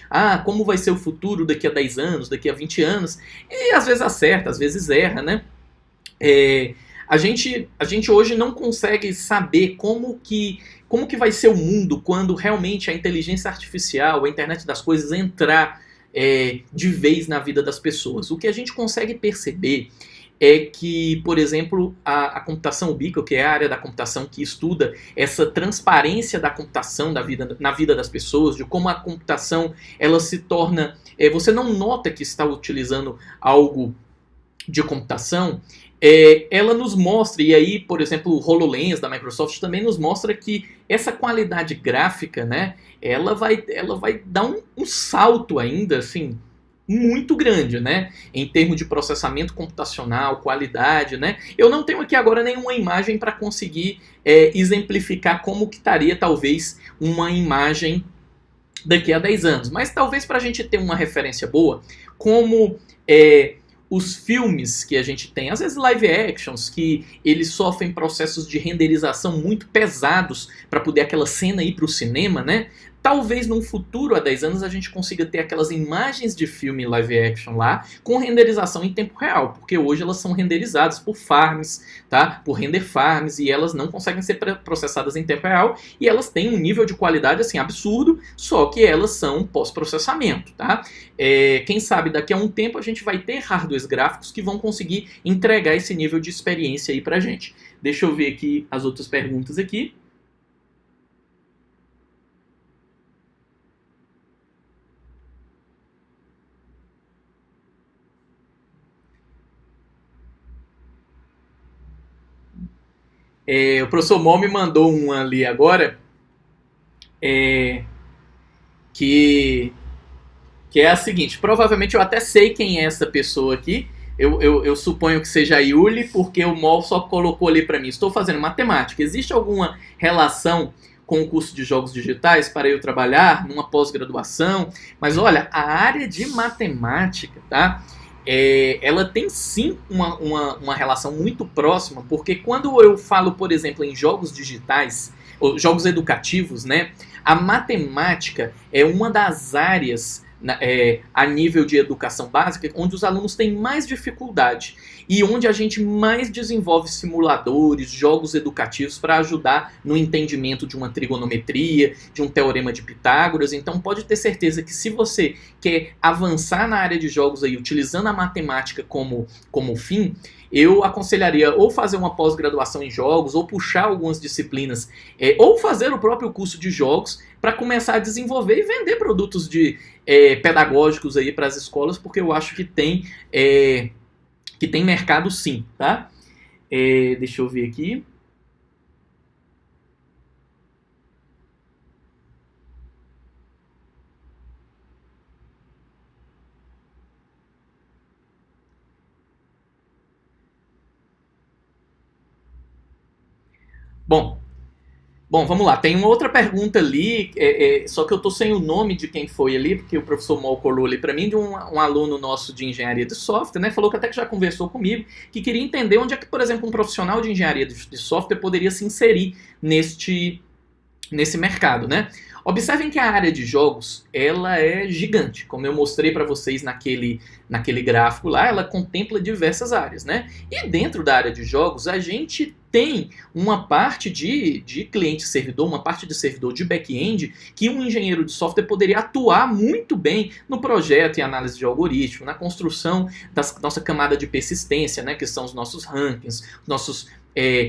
como vai ser o futuro daqui a 10 anos, daqui a 20 anos, e às vezes acerta, às vezes erra, né? A gente hoje não consegue saber como que vai ser o mundo quando realmente a inteligência artificial, a internet das coisas entrar de vez na vida das pessoas. O que a gente consegue perceber é que, por exemplo, a computação ubíqua, que é a área da computação que estuda essa transparência da computação na vida das pessoas, de como a computação ela se torna... você não nota que está utilizando algo de computação, ela nos mostra, e aí, por exemplo, o HoloLens da Microsoft também nos mostra que essa qualidade gráfica, né, ela vai dar um salto ainda, assim, muito grande, né, em termos de processamento computacional, qualidade, né. Eu não tenho aqui agora nenhuma imagem para conseguir exemplificar como que estaria, talvez, uma imagem daqui a 10 anos, mas talvez para a gente ter uma referência boa, como os filmes que a gente tem, às vezes live actions, que eles sofrem processos de renderização muito pesados para poder aquela cena ir para o cinema, né? Talvez num futuro, há 10 anos, a gente consiga ter aquelas imagens de filme live action lá com renderização em tempo real, porque hoje elas são renderizadas por farms, tá? Por render farms, e elas não conseguem ser processadas em tempo real, e elas têm um nível de qualidade assim absurdo, só que elas são pós-processamento, tá? Quem sabe daqui a um tempo a gente vai ter hardwares gráficos que vão conseguir entregar esse nível de experiência aí pra gente. Deixa eu ver aqui as outras perguntas aqui. O professor Moll me mandou uma ali agora, que é a seguinte: provavelmente eu até sei quem é essa pessoa aqui, eu suponho que seja a Yuli, porque o Moll só colocou ali para mim: estou fazendo matemática, existe alguma relação com o curso de jogos digitais para eu trabalhar numa pós-graduação? Mas olha, a área de matemática, tá? Ela tem sim uma relação muito próxima, porque quando eu falo, por exemplo, em jogos digitais, ou jogos educativos, né, a matemática é uma das áreas a nível de educação básica onde os alunos têm mais dificuldade e onde a gente mais desenvolve simuladores, jogos educativos para ajudar no entendimento de uma trigonometria, de um teorema de Pitágoras. Então pode ter certeza que se você quer avançar na área de jogos aí, utilizando a matemática como fim, eu aconselharia ou fazer uma pós-graduação em jogos, ou puxar algumas disciplinas, ou fazer o próprio curso de jogos para começar a desenvolver e vender produtos pedagógicos aí para as escolas, porque eu acho que tem mercado sim, tá? Deixa eu ver aqui. Bom, vamos lá. Tem uma outra pergunta ali, só que eu estou sem o nome de quem foi ali, porque o professor Moll colou ali para mim, de um aluno nosso de engenharia de software, né? Falou que até que já conversou comigo, que queria entender onde é que, por exemplo, um profissional de engenharia de software poderia se inserir nesse mercado, né? Observem que a área de jogos, ela é gigante. Como eu mostrei para vocês naquele gráfico lá, ela contempla diversas áreas, né? E dentro da área de jogos, a gente tem uma parte de cliente-servidor, uma parte de servidor de back-end, que um engenheiro de software poderia atuar muito bem no projeto e análise de algoritmo, na construção da nossa camada de persistência, né, que são os nossos rankings, nossos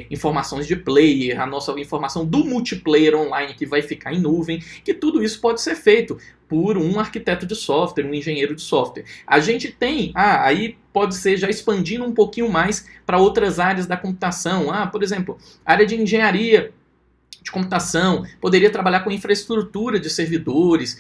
informações de player, a nossa informação do multiplayer online que vai ficar em nuvem, que tudo isso pode ser feito por um arquiteto de software, um engenheiro de software. A gente tem, aí pode ser já expandindo um pouquinho mais para outras áreas da computação. Por exemplo, área de engenharia de computação, poderia trabalhar com infraestrutura de servidores,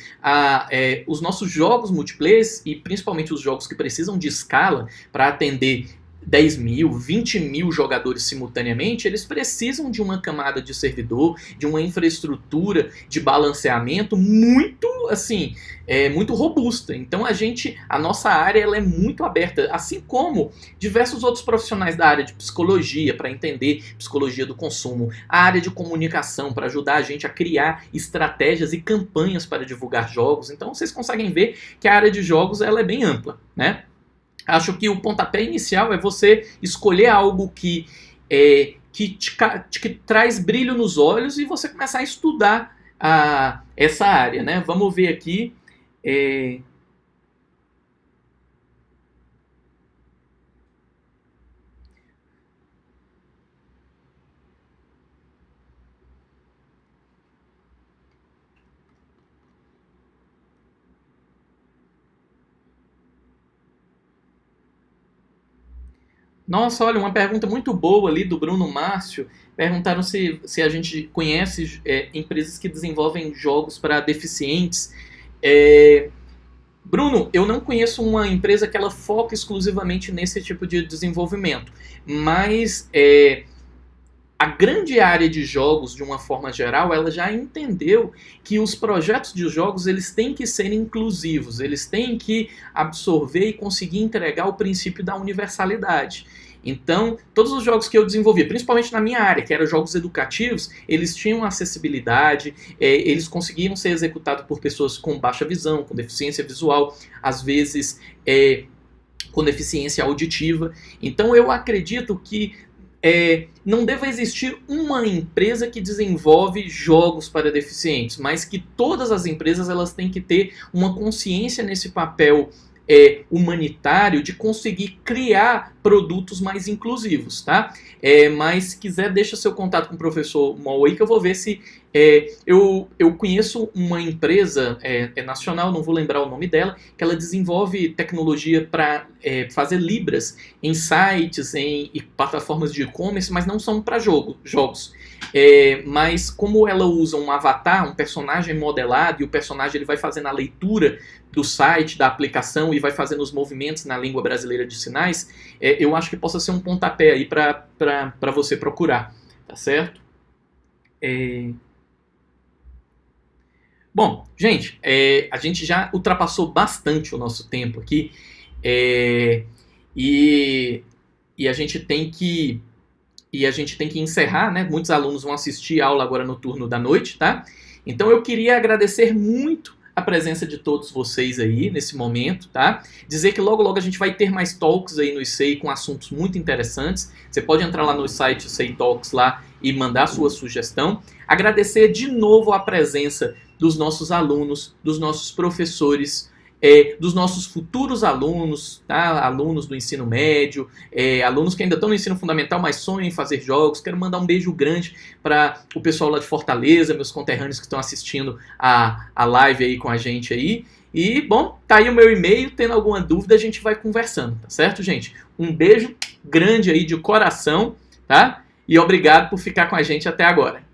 os nossos jogos multiplayer e principalmente os jogos que precisam de escala para atender 10 mil, 20 mil jogadores simultaneamente, eles precisam de uma camada de servidor, de uma infraestrutura de balanceamento muito, assim, muito robusta. Então a nossa área ela é muito aberta, assim como diversos outros profissionais da área de psicologia, para entender psicologia do consumo, a área de comunicação, para ajudar a gente a criar estratégias e campanhas para divulgar jogos. Então vocês conseguem ver que a área de jogos ela é bem ampla, né? Acho que o pontapé inicial é você escolher algo que traz brilho nos olhos e você começar a estudar essa área, né? Vamos ver aqui. Nossa, olha, uma pergunta muito boa ali do Bruno Márcio. Perguntaram se a gente conhece empresas que desenvolvem jogos para deficientes. Bruno, eu não conheço uma empresa que ela foca exclusivamente nesse tipo de desenvolvimento, mas a grande área de jogos, de uma forma geral, ela já entendeu que os projetos de jogos eles têm que ser inclusivos, eles têm que absorver e conseguir entregar o princípio da universalidade. Então, todos os jogos que eu desenvolvia, principalmente na minha área, que eram jogos educativos, eles tinham acessibilidade, eles conseguiam ser executados por pessoas com baixa visão, com deficiência visual, às vezes com deficiência auditiva. Então, eu acredito que não deva existir uma empresa que desenvolve jogos para deficientes, mas que todas as empresas elas têm que ter uma consciência nesse papel humanitário de conseguir criar produtos mais inclusivos, tá? Mas se quiser, deixa seu contato com o professor Moll aí que eu vou ver se... eu conheço uma empresa nacional, não vou lembrar o nome dela, que ela desenvolve tecnologia para fazer libras em sites, em plataformas de e-commerce, mas não são para jogos. Mas como ela usa um avatar, um personagem modelado, e o personagem ele vai fazendo a leitura do site, da aplicação, e vai fazendo os movimentos na língua brasileira de sinais, eu acho que possa ser um pontapé aí para você procurar, tá certo? Bom, gente, a gente já ultrapassou bastante o nosso tempo aqui, e a gente tem que encerrar, né? Muitos alunos vão assistir a aula agora no turno da noite, tá? Então eu queria agradecer muito a presença de todos vocês aí nesse momento, tá? Dizer que logo logo a gente vai ter mais talks aí no ICEI com assuntos muito interessantes. Você pode entrar lá no site ICEI Talks lá e mandar sua sugestão. Agradecer de novo a presença dos nossos alunos, dos nossos professores, dos nossos futuros alunos, tá? Alunos do ensino médio, alunos que ainda estão no ensino fundamental, mas sonham em fazer jogos. Quero mandar um beijo grande para o pessoal lá de Fortaleza, meus conterrâneos que estão assistindo a live aí com a gente aí. E, bom, tá aí o meu e-mail, tendo alguma dúvida a gente vai conversando, tá certo, gente? Um beijo grande aí de coração, tá? E obrigado por ficar com a gente até agora.